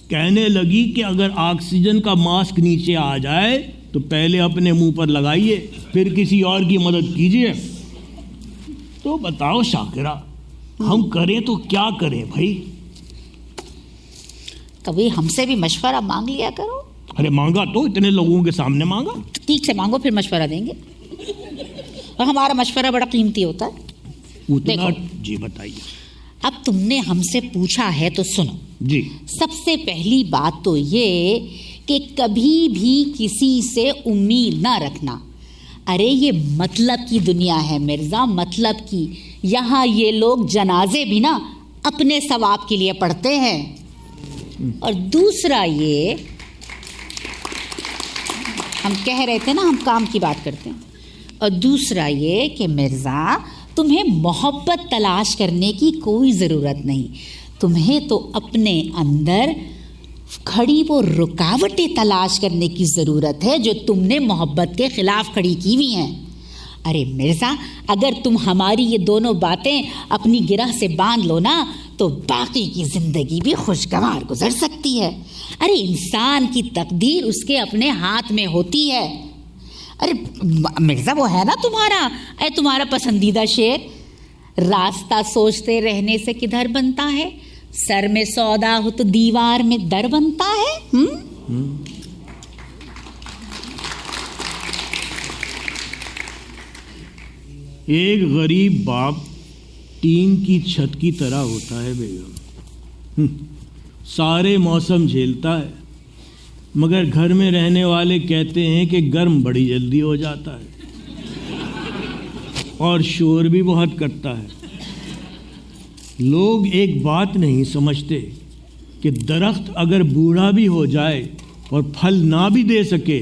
کہنے لگی کہ اگر آکسیجن کا ماسک نیچے آ جائے تو پہلے اپنے منہ پر لگائیے، پھر کسی اور کی مدد کیجیے. تو بتاؤ شاکرہ، ہم کریں تو کیا کریں بھائی؟ کبھی ہم سے بھی مشورہ مانگ لیا کرو. ارے مانگا تو اتنے لوگوں کے سامنے مانگا. ٹھیک سے مانگو، پھر مشورہ دیں گے. اور ہمارا مشورہ بڑا قیمتی ہوتا ہے. اتنا جی بتائیے. اب تم نے ہم سے پوچھا ہے تو سنو. جی. سب سے پہلی بات تو یہ کہ کبھی بھی کسی سے امید نہ رکھنا. ارے یہ مطلب کی دنیا ہے مرزا، مطلب کی. یہاں یہ لوگ جنازے بھی نا اپنے ثواب کے لیے پڑھتے ہیں. اور دوسرا یہ ہم کہہ رہے تھے نا، ہم کام کی بات کرتے ہیں. اور دوسرا یہ کہ مرزا تمہیں محبت تلاش کرنے کی کوئی ضرورت نہیں. تمہیں تو اپنے اندر کھڑی وہ رکاوٹیں تلاش کرنے کی ضرورت ہے جو تم نے محبت کے خلاف کھڑی کی ہوئی ہیں. ارے مرزا اگر تم ہماری یہ دونوں باتیں اپنی گرہ سے باندھ لو نا تو باقی کی زندگی بھی خوشگوار گزر سکتی ہے. ارے انسان کی تقدیر اس کے اپنے ہاتھ میں ہوتی ہے. ارے مرزا وہ ہے نا تمہارا پسندیدہ شعر، راستہ سوچتے رہنے سے کدھر بنتا ہے، سر میں سودا ہو تو دیوار میں در بنتا ہے. ایک غریب باپ ٹین کی چھت کی طرح ہوتا ہے بیگم. سارے موسم جھیلتا ہے، مگر گھر میں رہنے والے کہتے ہیں کہ گرم بڑی جلدی ہو جاتا ہے اور شور بھی بہت کرتا ہے. لوگ ایک بات نہیں سمجھتے کہ درخت اگر بوڑھا بھی ہو جائے اور پھل نہ بھی دے سکے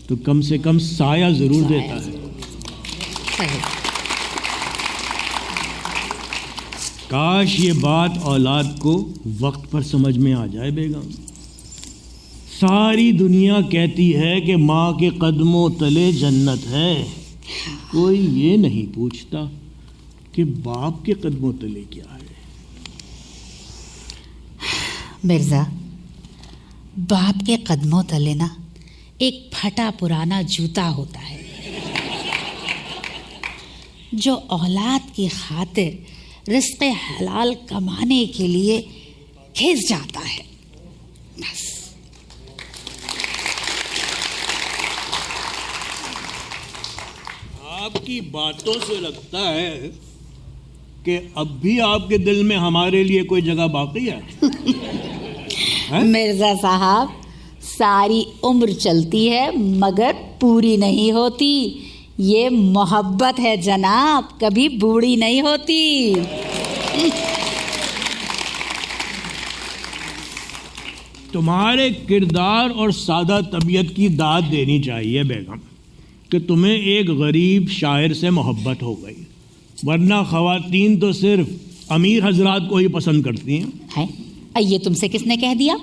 تو کم سے کم سایہ ضرور دیتا ہے. کاش یہ بات اولاد کو وقت پر سمجھ میں آ جائے بیگم. ساری دنیا کہتی ہے کہ ماں کے قدموں تلے جنت ہے، کوئی یہ نہیں پوچھتا کہ باپ کے قدموں تلے کیا ہے. مرزا باپ کے قدموں تلے نا ایک پھٹا پرانا جوتا ہوتا ہے جو اولاد کی خاطر رزق حلال کمانے کے لیے گھس جاتا ہے. بس آپ کی باتوں سے لگتا ہے کہ اب بھی آپ کے دل میں ہمارے لیے کوئی جگہ باقی ہے. مرزا صاحب ساری عمر چلتی ہے مگر پوری نہیں ہوتی. یہ محبت ہے جناب، کبھی بوڑھی نہیں ہوتی. تمہارے کردار اور سادہ طبیعت کی داد دینی چاہیے بیگم کہ تمہیں ایک غریب شاعر سے محبت ہو گئی، ورنہ خواتین تو صرف امیر حضرات کو ہی پسند کرتی ہیں. یہ تم سے کس نے کہہ دیا؟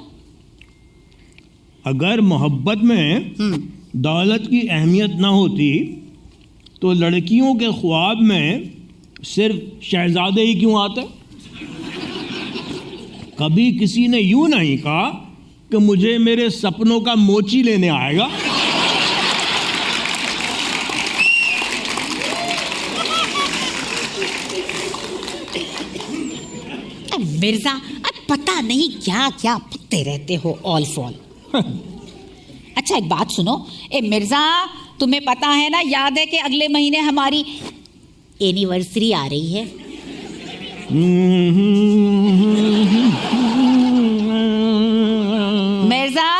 اگر محبت میں دولت کی اہمیت نہ ہوتی تو لڑکیوں کے خواب میں صرف شہزادے ہی کیوں آتے؟ کبھی کسی نے یوں نہیں کہا کہ مجھے میرے سپنوں کا موچی لینے آئے گا. مرزا اب پتہ نہیں کیا کیا پتے رہتے ہو آل فال. اچھا ایک بات سنو، اے مرزا تمہیں پتہ ہے نا، یاد ہے کہ اگلے مہینے ہماری اینیورسری آ رہی ہے. مرزا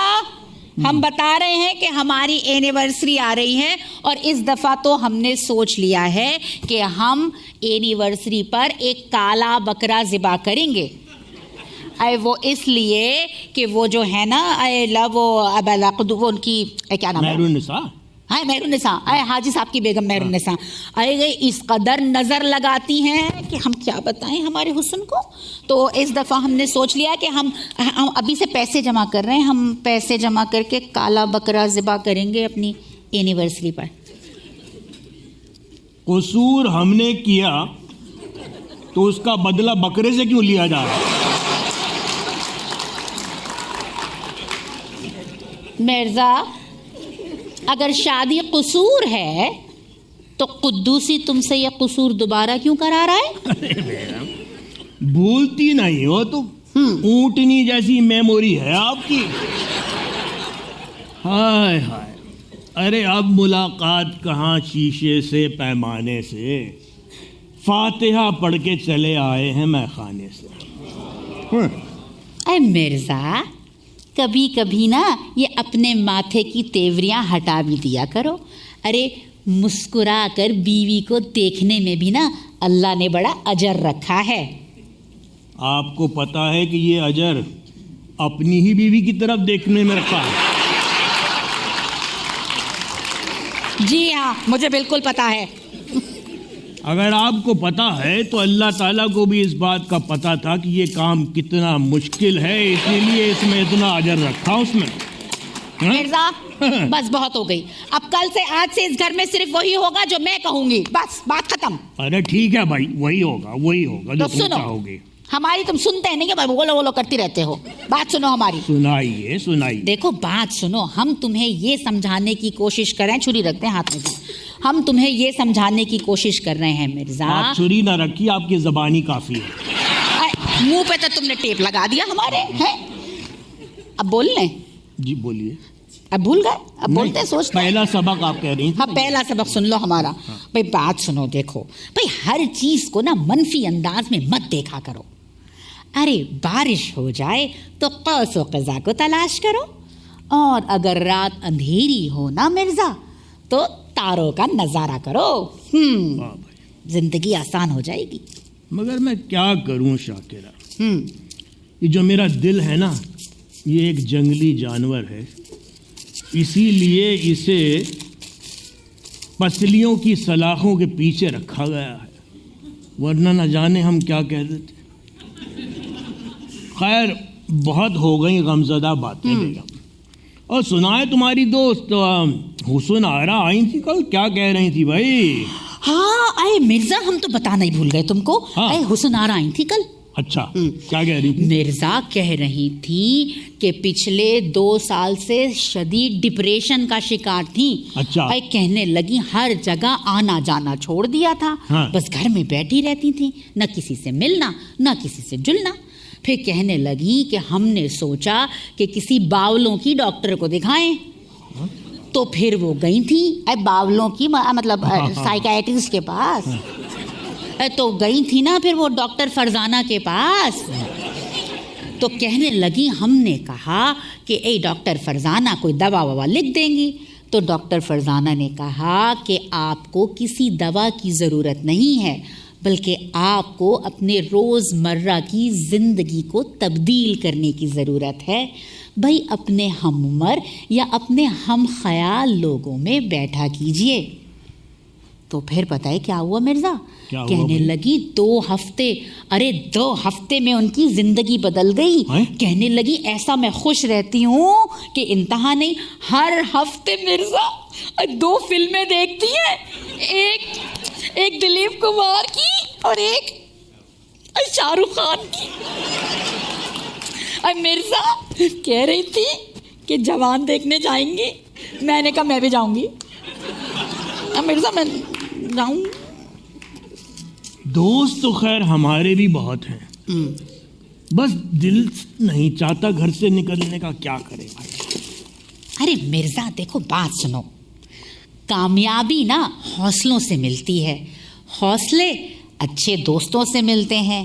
ہم بتا رہے ہیں کہ ہماری اینیورسری آ رہی ہے، اور اس دفعہ تو ہم نے سوچ لیا ہے کہ ہم اینیورسری پر ایک کالا بکرا ذبح کریں گے. اے وہ اس لیے کہ وہ جو ہے نا وہ ان کی کیا نام ہے، مہر النساء، حاجی صاحب کی بیگم مہر النساء اس قدر نظر لگاتی ہیں کہ ہم کیا بتائیں ہمارے حسن کو. تو اس دفعہ ہم نے سوچ لیا کہ ہم ابھی سے پیسے جمع کر رہے ہیں، ہم پیسے جمع کر کے کالا بکرا ذبح کریں گے اپنی اینیورسری پر. قصور ہم نے کیا تو اس کا بدلہ بکرے سے کیوں لیا جا رہا ہے؟ مرزا اگر شادی قصور ہے تو قدوسی تم سے یہ قصور دوبارہ کیوں کرا رہا ہے؟ بھولتی نہیں ہو تم، اونٹنی جیسی میموری ہے آپ کی. ہائے ہائے، ارے اب ملاقات کہاں شیشے سے پیمانے سے، فاتحہ پڑھ کے چلے آئے ہیں میں خانے سے. اے مرزا کبھی کبھی نا یہ اپنے ماتھے کی تیوریاں ہٹا بھی دیا کرو. ارے مسکرا کر بیوی کو دیکھنے میں بھی نا اللہ نے بڑا اجر رکھا ہے. آپ کو پتا ہے کہ یہ اجر اپنی ہی بیوی کی طرف دیکھنے میں رکھا ہے. جی ہاں مجھے بالکل پتا ہے. اگر آپ کو پتا ہے تو اللہ تعالیٰ کو بھی اس بات کا پتا تھا کہ یہ کام کتنا مشکل ہے، اسی لیے اس میں اتنا اجر رکھا اس میں. مرزا بس بہت ہو گئی، اب کل سے آج سے اس گھر میں صرف وہی ہوگا جو میں کہوں گی، بس بات ختم. ارے ٹھیک ہے بھائی، وہی ہوگا جو تم کہوگے. ہماری تم سنتے ہیں نہیں کہ بولو کرتی رہتے ہو. بات سنو ہماری. سنائیے. دیکھو بات سنو، ہم تمہیں یہ سمجھانے کی کوشش کر رہے ہیں، چھری رکھتے ہیں ہاتھ میں، ہم تمہیں یہ سمجھانے کی کوشش کر رہے ہیں مرزا. آپ چھری نہ رکھیے، آپ کی زبانی کافی ہے. منہ پہ تو تم نے ٹیپ لگا دیا ہمارے ہیں. اب بول لیں. جی بولیے. اب بھول گئے، اب بولتے ہیں سوچتے ہیں. پہلا سبق آپ کہہ رہی ہیں. ہاں پہلا سبق سن لو ہمارا. بھائی بات سنو، دیکھو بھائی ہر چیز کو نا منفی انداز میں مت دیکھا کرو. ارے بارش ہو جائے تو قوس و قزح کو تلاش کرو، اور اگر رات اندھیری ہو نا مرزا تو تاروں کا نظارہ کرو. زندگی آسان ہو جائے گی. مگر میں کیا کروں شاکرہ، یہ جو میرا دل ہے نا یہ ایک جنگلی جانور ہے، اسی لیے اسے پسلیوں کی سلاخوں کے پیچھے رکھا گیا ہے، ورنہ نہ جانے ہم کیا کہہ دیتے. خیر بہت ہو گئی غمزدہ باتیں بیگم. اور سنائے تمہاری دوست حسن آرا آئی تھی کل، کیا کہہ رہی تھی بھائی؟ ہاں اے مرزا ہم تو بتانا ہی بھول گئے تم کو. اے حسن آرا آئی تھی کل. اچھا کیا کہہ رہی تھی؟ مرزا کہہ رہی تھی کہ پچھلے 2 سال سے شدید ڈپریشن کا شکار تھیں. اچھا. کہنے لگی ہر جگہ آنا جانا چھوڑ دیا تھا، بس گھر میں بیٹھی رہتی تھیں، نہ کسی سے ملنا نہ کسی سے جلنا. پھر کہنے لگی کہ ہم نے سوچا کہ کسی باولوں کی ڈاکٹر کو دکھائیں. تو پھر وہ گئی تھیں باولوں کی مطلب سائیکیٹرسٹ کے پاس. تو گئی تھی نا پھر وہ ڈاکٹر فرزانہ کے پاس. تو کہنے لگی ہم نے کہا کہ اے ڈاکٹر فرزانہ کوئی دوا ووا لکھ دیں گی. تو ڈاکٹر فرزانہ نے کہا کہ آپ کو کسی دوا کی ضرورت نہیں ہے، بلکہ آپ کو اپنے روز مرہ کی زندگی کو تبدیل کرنے کی ضرورت ہے. بھائی اپنے ہم عمر یا اپنے ہم خیال لوگوں میں بیٹھا کیجئے. تو پھر پتہ ہے کیا ہوا مرزا؟ کہنے لگی 2 ہفتے، ارے 2 ہفتے میں ان کی زندگی بدل گئی. کہنے لگی ایسا میں خوش رہتی ہوں کہ انتہا نہیں. ہر ہفتے مرزا 2 فلمیں دیکھتی ہیں، ایک دلیپ کمار کی اور ایک شاہ رخ خان کی. اور مرزا کہہ رہی تھی کہ جوان دیکھنے جائیں گی، میں نے کہا میں بھی جاؤں گی. مرزا میں جاؤں. دوست تو خیر ہمارے بھی بہت ہیں، بس دل نہیں چاہتا گھر سے نکلنے کا، کیا کرے بھائی. ارے مرزا دیکھو بات سنو، کامیابی نا حوصلوں سے ملتی ہے، حوصلے اچھے دوستوں سے ملتے ہیں،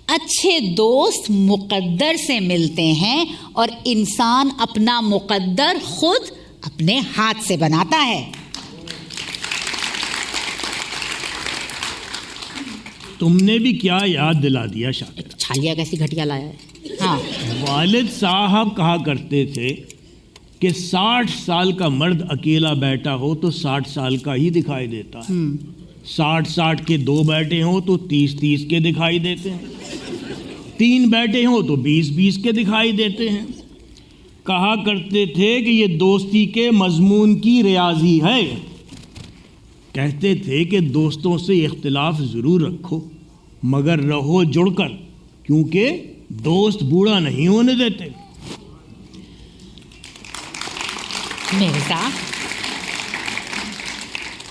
اچھے دوست مقدر سے ملتے ہیں، اور انسان اپنا مقدر خود اپنے ہاتھ سے بناتا ہے. تم نے بھی کیا یاد دلا دیا شاکرہ. چھالیا کیسی گھٹیا لایا ہے. ہاں والد صاحب کہا کرتے تھے کہ 60 سال کا مرد اکیلا بیٹھا ہو تو 60 سال کا ہی دکھائی دیتا ہے، 60 کے 2 بیٹھے ہوں تو 30 کے دکھائی دیتے ہیں، 3 بیٹھے ہوں تو 20 کے دکھائی دیتے ہیں. کہا کرتے تھے کہ یہ دوستی کے مضمون کی ریاضی ہے. کہتے تھے کہ دوستوں سے اختلاف ضرور رکھو مگر رہو جڑ کر، کیونکہ دوست بوڑھا نہیں ہونے دیتے. مرزا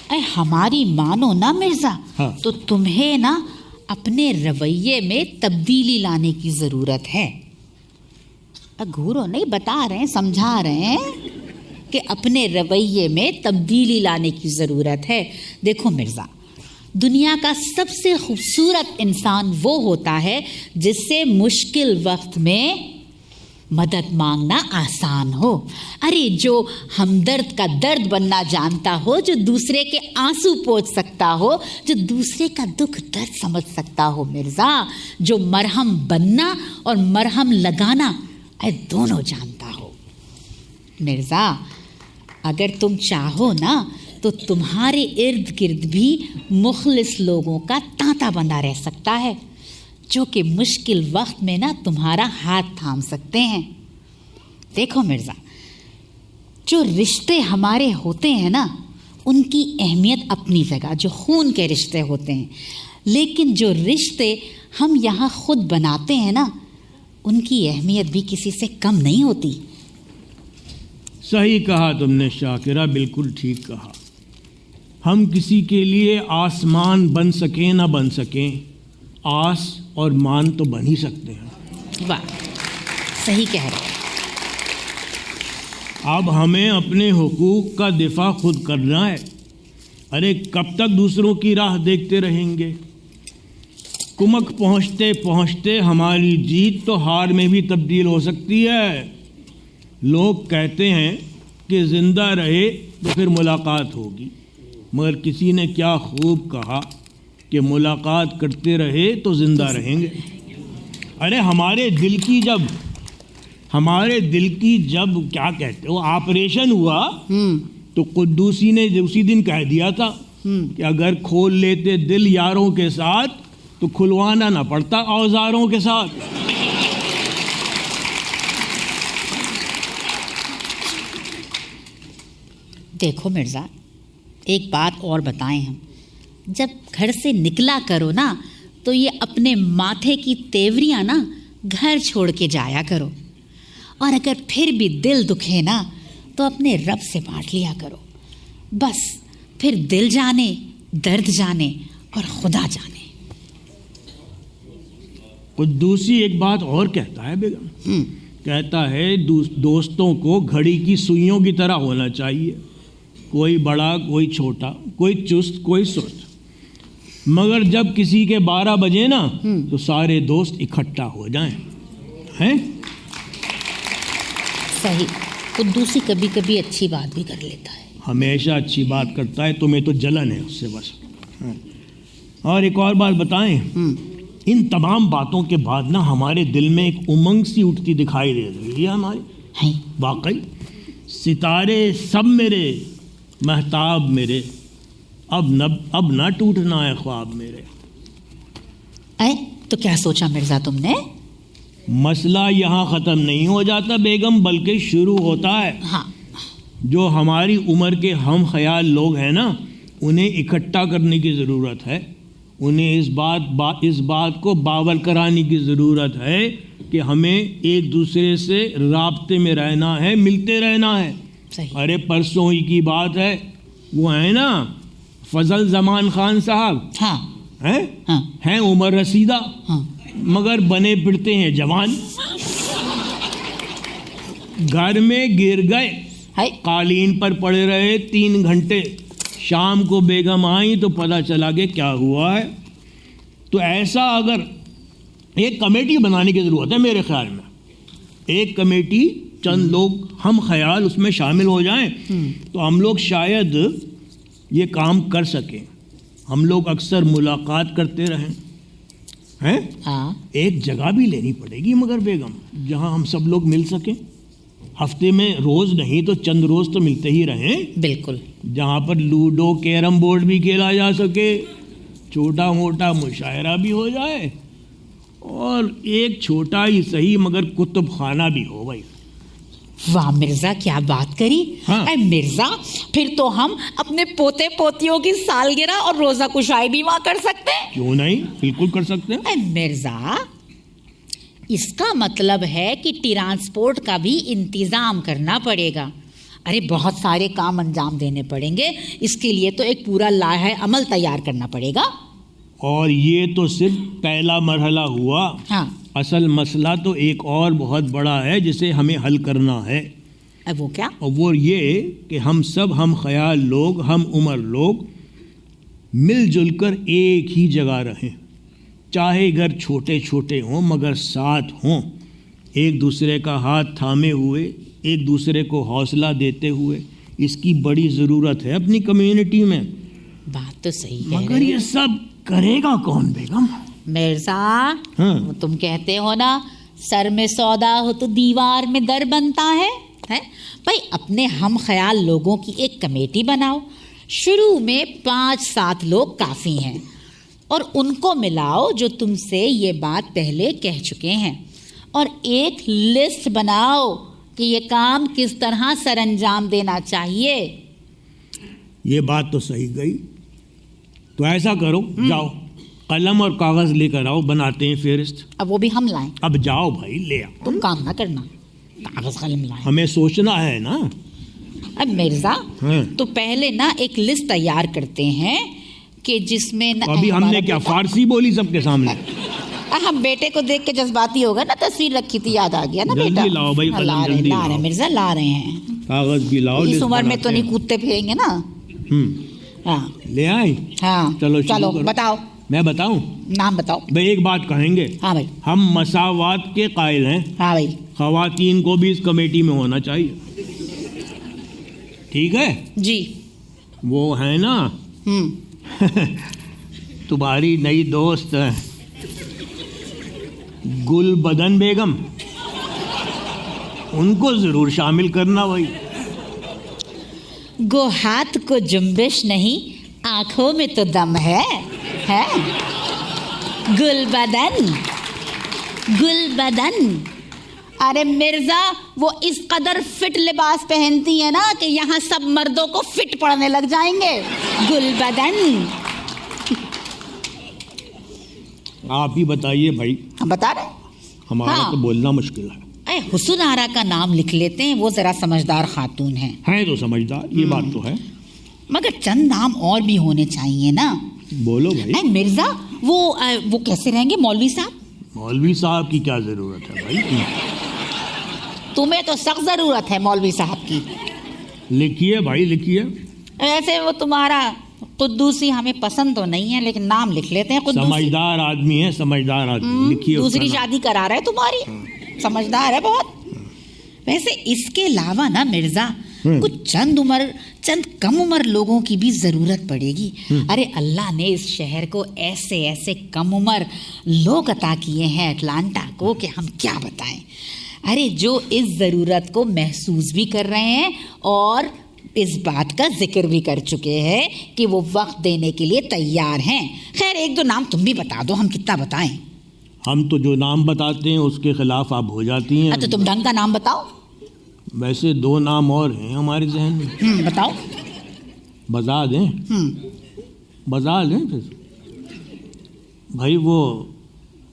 اے ہماری مانو نا مرزا، ہاں. تو تمہیں نا اپنے رویے میں تبدیلی لانے کی ضرورت ہے. گھورو نہیں، بتا رہے ہیں، سمجھا رہے ہیں کہ اپنے رویے میں تبدیلی لانے کی ضرورت ہے. دیکھو مرزا، دنیا کا سب سے خوبصورت انسان وہ ہوتا ہے جس سے مشکل وقت میں مدد مانگنا آسان ہو. ارے جو ہمدرد کا درد بننا جانتا ہو، جو دوسرے کے آنسو پوچھ سکتا ہو، جو دوسرے کا دکھ درد سمجھ سکتا ہو مرزا، جو مرہم بننا اور مرہم لگانا دونوں جانتا ہو. مرزا اگر تم چاہو نا تو تمہارے ارد گرد بھی مخلص لوگوں کا تانتا بندہ رہ سکتا ہے، جو کہ مشکل وقت میں نا تمہارا ہاتھ تھام سکتے ہیں. دیکھو مرزا، جو رشتے ہمارے ہوتے ہیں نا ان کی اہمیت اپنی جگہ، جو خون کے رشتے ہوتے ہیں، لیکن جو رشتے ہم یہاں خود بناتے ہیں نا ان کی اہمیت بھی کسی سے کم نہیں ہوتی. صحیح کہا تم نے شاکرہ، بالکل ٹھیک کہا. ہم کسی کے لیے آسمان بن سکیں نہ بن سکیں، آس اور مان تو بن ہی سکتے ہیں. واہ، صحیح کہہ رہے. اب ہمیں اپنے حقوق کا دفاع خود کرنا ہے. ارے کب تک دوسروں کی راہ دیکھتے رہیں گے؟ کمک پہنچتے پہنچتے ہماری جیت تو ہار میں بھی تبدیل ہو سکتی ہے. لوگ کہتے ہیں کہ زندہ رہے تو پھر ملاقات ہوگی، مگر کسی نے کیا خوب کہا کہ ملاقات کرتے رہے تو زندہ رہیں گے. ارے ہمارے دل کی جب کیا کہتے وہ آپریشن ہوا تو قدوسی نے اسی دن کہہ دیا تھا کہ اگر کھول لیتے دل یاروں کے ساتھ تو کھلوانا نہ پڑتا اوزاروں کے ساتھ. دیکھو مرزا، ایک بات اور بتائیں ہم، جب گھر سے نکلا کرو نا تو یہ اپنے ماتھے کی تیوریاں نا گھر چھوڑ کے جایا کرو، اور اگر پھر بھی دل دکھے نا تو اپنے رب سے بانٹ لیا کرو. بس پھر دل جانے، درد جانے اور خدا جانے. قدوسی ایک بات اور کہتا ہے بیگم، کہتا ہے دوستوں کو گھڑی کی سوئیوں کی طرح ہونا چاہیے، کوئی بڑا کوئی چھوٹا، کوئی چست کوئی سست، مگر جب کسی کے 12 بجے نا تو سارے دوست اکٹھا ہو جائیں. ہیں صحیح. قدوسی کبھی کبھی اچھی بات بھی کر لیتا ہے. ہمیشہ اچھی بات کرتا ہے، تمہیں تو جلن ہے اس سے بس. اور ایک اور بات بتائیں، ان تمام باتوں کے بعد نا ہمارے دل میں ایک امنگ سی اٹھتی دکھائی دے رہی ہے ہماری. واقعی ستارے سب میرے، مہتاب میرے، اب نہ ٹوٹنا ہے خواب میرے. تو کیا سوچا مرزا تم نے؟ مسئلہ یہاں ختم نہیں ہو جاتا بیگم، بلکہ شروع ہوتا ہے. ہاں. جو ہماری عمر کے ہم خیال لوگ ہیں نا انہیں اکٹھا کرنے کی ضرورت ہے. انہیں اس بات کو باور کرانے کی ضرورت ہے کہ ہمیں ایک دوسرے سے رابطے میں رہنا ہے, ملتے رہنا ہے. صحیح. ارے پرسوں ہی کی بات ہے, وہ ہے نا فضل زمان خان صاحب, ہاں ہیں ہاں ہیں عمر رسیدہ, ہاں. مگر بنے پھرتے ہیں جوان. گھر میں گر گئے, ہائے. قالین پر پڑے رہے 3 گھنٹے. شام کو بیگم آئی تو پتہ چلا کہ کیا ہوا ہے. تو ایسا اگر ایک کمیٹی بنانے کی ضرورت ہے میرے خیال میں. ایک کمیٹی, چند لوگ ہم خیال اس میں شامل ہو جائیں تو ہم لوگ شاید یہ کام کر سکیں. ہم لوگ اکثر ملاقات کرتے رہیں ہیں. ہاں ایک جگہ بھی لینی پڑے گی مگر بیگم, جہاں ہم سب لوگ مل سکیں. ہفتے میں روز نہیں تو چند روز تو ملتے ہی رہیں, بالکل. جہاں پر لوڈو کیرم بورڈ بھی کھیلا جا سکے, چھوٹا موٹا مشاعرہ بھی ہو جائے, اور ایک چھوٹا ہی صحیح مگر کتب خانہ بھی ہو. بھائی واہ مرزا, کیا بات کری. ہاں. اے مرزا, پھر تو ہم اپنے پوتے پوتیوں کی سالگرہ اور روزہ کشائی بھی وہاں کر سکتے ہیں. کیوں نہیں, بالکل کر سکتے ہیں. اے مرزا, اس کا مطلب ہے کہ ٹرانسپورٹ کا بھی انتظام کرنا پڑے گا. ارے بہت سارے کام انجام دینے پڑیں گے, اس کے لیے تو ایک پورا لائحہ عمل تیار کرنا پڑے گا. اور یہ تو صرف پہلا مرحلہ ہوا. ہاں. اصل مسئلہ تو ایک اور بہت بڑا ہے جسے ہمیں حل کرنا ہے. اب وہ کیا؟ اور وہ یہ کہ ہم سب ہم خیال لوگ, ہم عمر لوگ مل جل کر ایک ہی جگہ رہیں. چاہے گھر چھوٹے چھوٹے ہوں مگر ساتھ ہوں, ایک دوسرے کا ہاتھ تھامے ہوئے, ایک دوسرے کو حوصلہ دیتے ہوئے. اس کی بڑی ضرورت ہے اپنی کمیونٹی میں. بات تو صحیح ہے. مگر یہ سب کرے گا کون بیگم؟ مرزا, ہاں. وہ تم کہتے ہو نا, سر میں سودا ہو تو دیوار میں در بنتا ہے. بھائی اپنے ہم خیال لوگوں کی ایک کمیٹی بناؤ. شروع میں 5-7 لوگ کافی ہیں, اور ان کو ملاؤ جو تم سے یہ بات پہلے کہہ چکے ہیں, اور ایک لسٹ بناؤ کہ یہ کام کس طرح سر انجام دینا چاہیے. یہ بات تو صحیح گئی. تو ایسا کرو, جاؤ قلم اور کاغذ لے کر آؤ, بناتے ہیں فہرست. اب وہ بھی ہم لائیں. اب جاؤ بھائی, لے آؤ. تم کام نہ کرنا, کاغذ قلم لائیں. ہمیں سوچنا ہے نا. اب مرزا, ہاں. تو پہلے نا ایک لسٹ تیار کرتے ہیں کہ جس میں نا ابھی ہم نے کیا فارسی بولی سب کے سامنے؟ ہم بیٹے کو دیکھ کے جذباتی ہوگا نا, تصویر رکھی تھی یاد آ گیا نا بیٹا. جلدی لاؤ بھائی, قلم جلدی لا رہے لاؤ. مرزا, لا رہے ہیں. کاغذ بھی لاؤ. اس لسٹ عمر میں بناتے تو نہیں ہیں. کودتے پھریں گے نا. ہاں لے آئیں. ہاں چلو چلو بتاؤ, میں بتاؤں. نام بتاؤ. بھائی ایک بات کہیں گے, ہاں بھائی. ہم مساوات کے قائل ہیں. ہاں بھائی. خواتین کو بھی اس کمیٹی میں ہونا چاہیے. ٹھیک ہے. جی. وہ ہے نا تمہاری نئی دوست گل بدن بیگم, ان کو ضرور شامل کرنا. بھائی گو ہاتھ کو جنبش نہیں, آنکھوں میں تو دم ہے. گل بدن, گل بدن. ارے مرزا, وہ اس قدر فٹ لباس پہنتی ہے نا کہ یہاں سب مردوں کو فٹ پڑنے لگ جائیں گے. گل بدن. آپ ہی بتائیے بھائی. ہم بتا رہے ہیں. ہمارا ہاں. تو بولنا مشکل ہے. اے حسن آرا کا نام لکھ لیتے ہیں, وہ ذرا سمجھدار خاتون ہیں. ہیں تو سمجھدار, یہ بات تو ہے. مگر چند نام اور بھی ہونے چاہیے نا. بولو بھائی. اے مرزا, وہ کیسے رہیں گے مولوی صاحب؟ مولوی صاحب کی کیا ضرورت ہے بھائی؟ تمہیں تو سخت ضرورت ہے مولوی صاحب کی. لکھیے بھائی, لکھیے. ویسے وہ تمہارا قدوسی ہمیں پسند تو نہیں ہے, لیکن نام لکھ لیتے ہیں قدوسی. سمجھدار آدمی ہے, سمجھدار آدمی. لکھیے. دوسری شادی کرا رہا ہے تمہاری, سمجھدار ہے بہت. ویسے اس کے علاوہ نا مرزا, کچھ چند کم عمر لوگوں کی بھی ضرورت پڑے گی. ارے اللہ نے اس شہر کو ایسے ایسے کم عمر لوگ عطا کیے ہیں اٹلانٹا کو کہ ہم کیا بتائیں. ارے جو اس ضرورت کو محسوس بھی کر رہے ہیں اور اس بات کا ذکر بھی کر چکے ہیں کہ وہ وقت دینے کے لیے تیار ہیں. خیر ایک دو نام تم بھی بتا دو, ہم کتنا بتائیں. ہم تو جو نام بتاتے ہیں اس کے خلاف آپ ہو جاتی ہیں. تو تم ڈھنگ کا نام بتاؤ. ویسے 2 نام اور ہیں ہمارے ذہن میں. بتاؤ. بتا دیں. بتا دیں پھر بھائی. وہ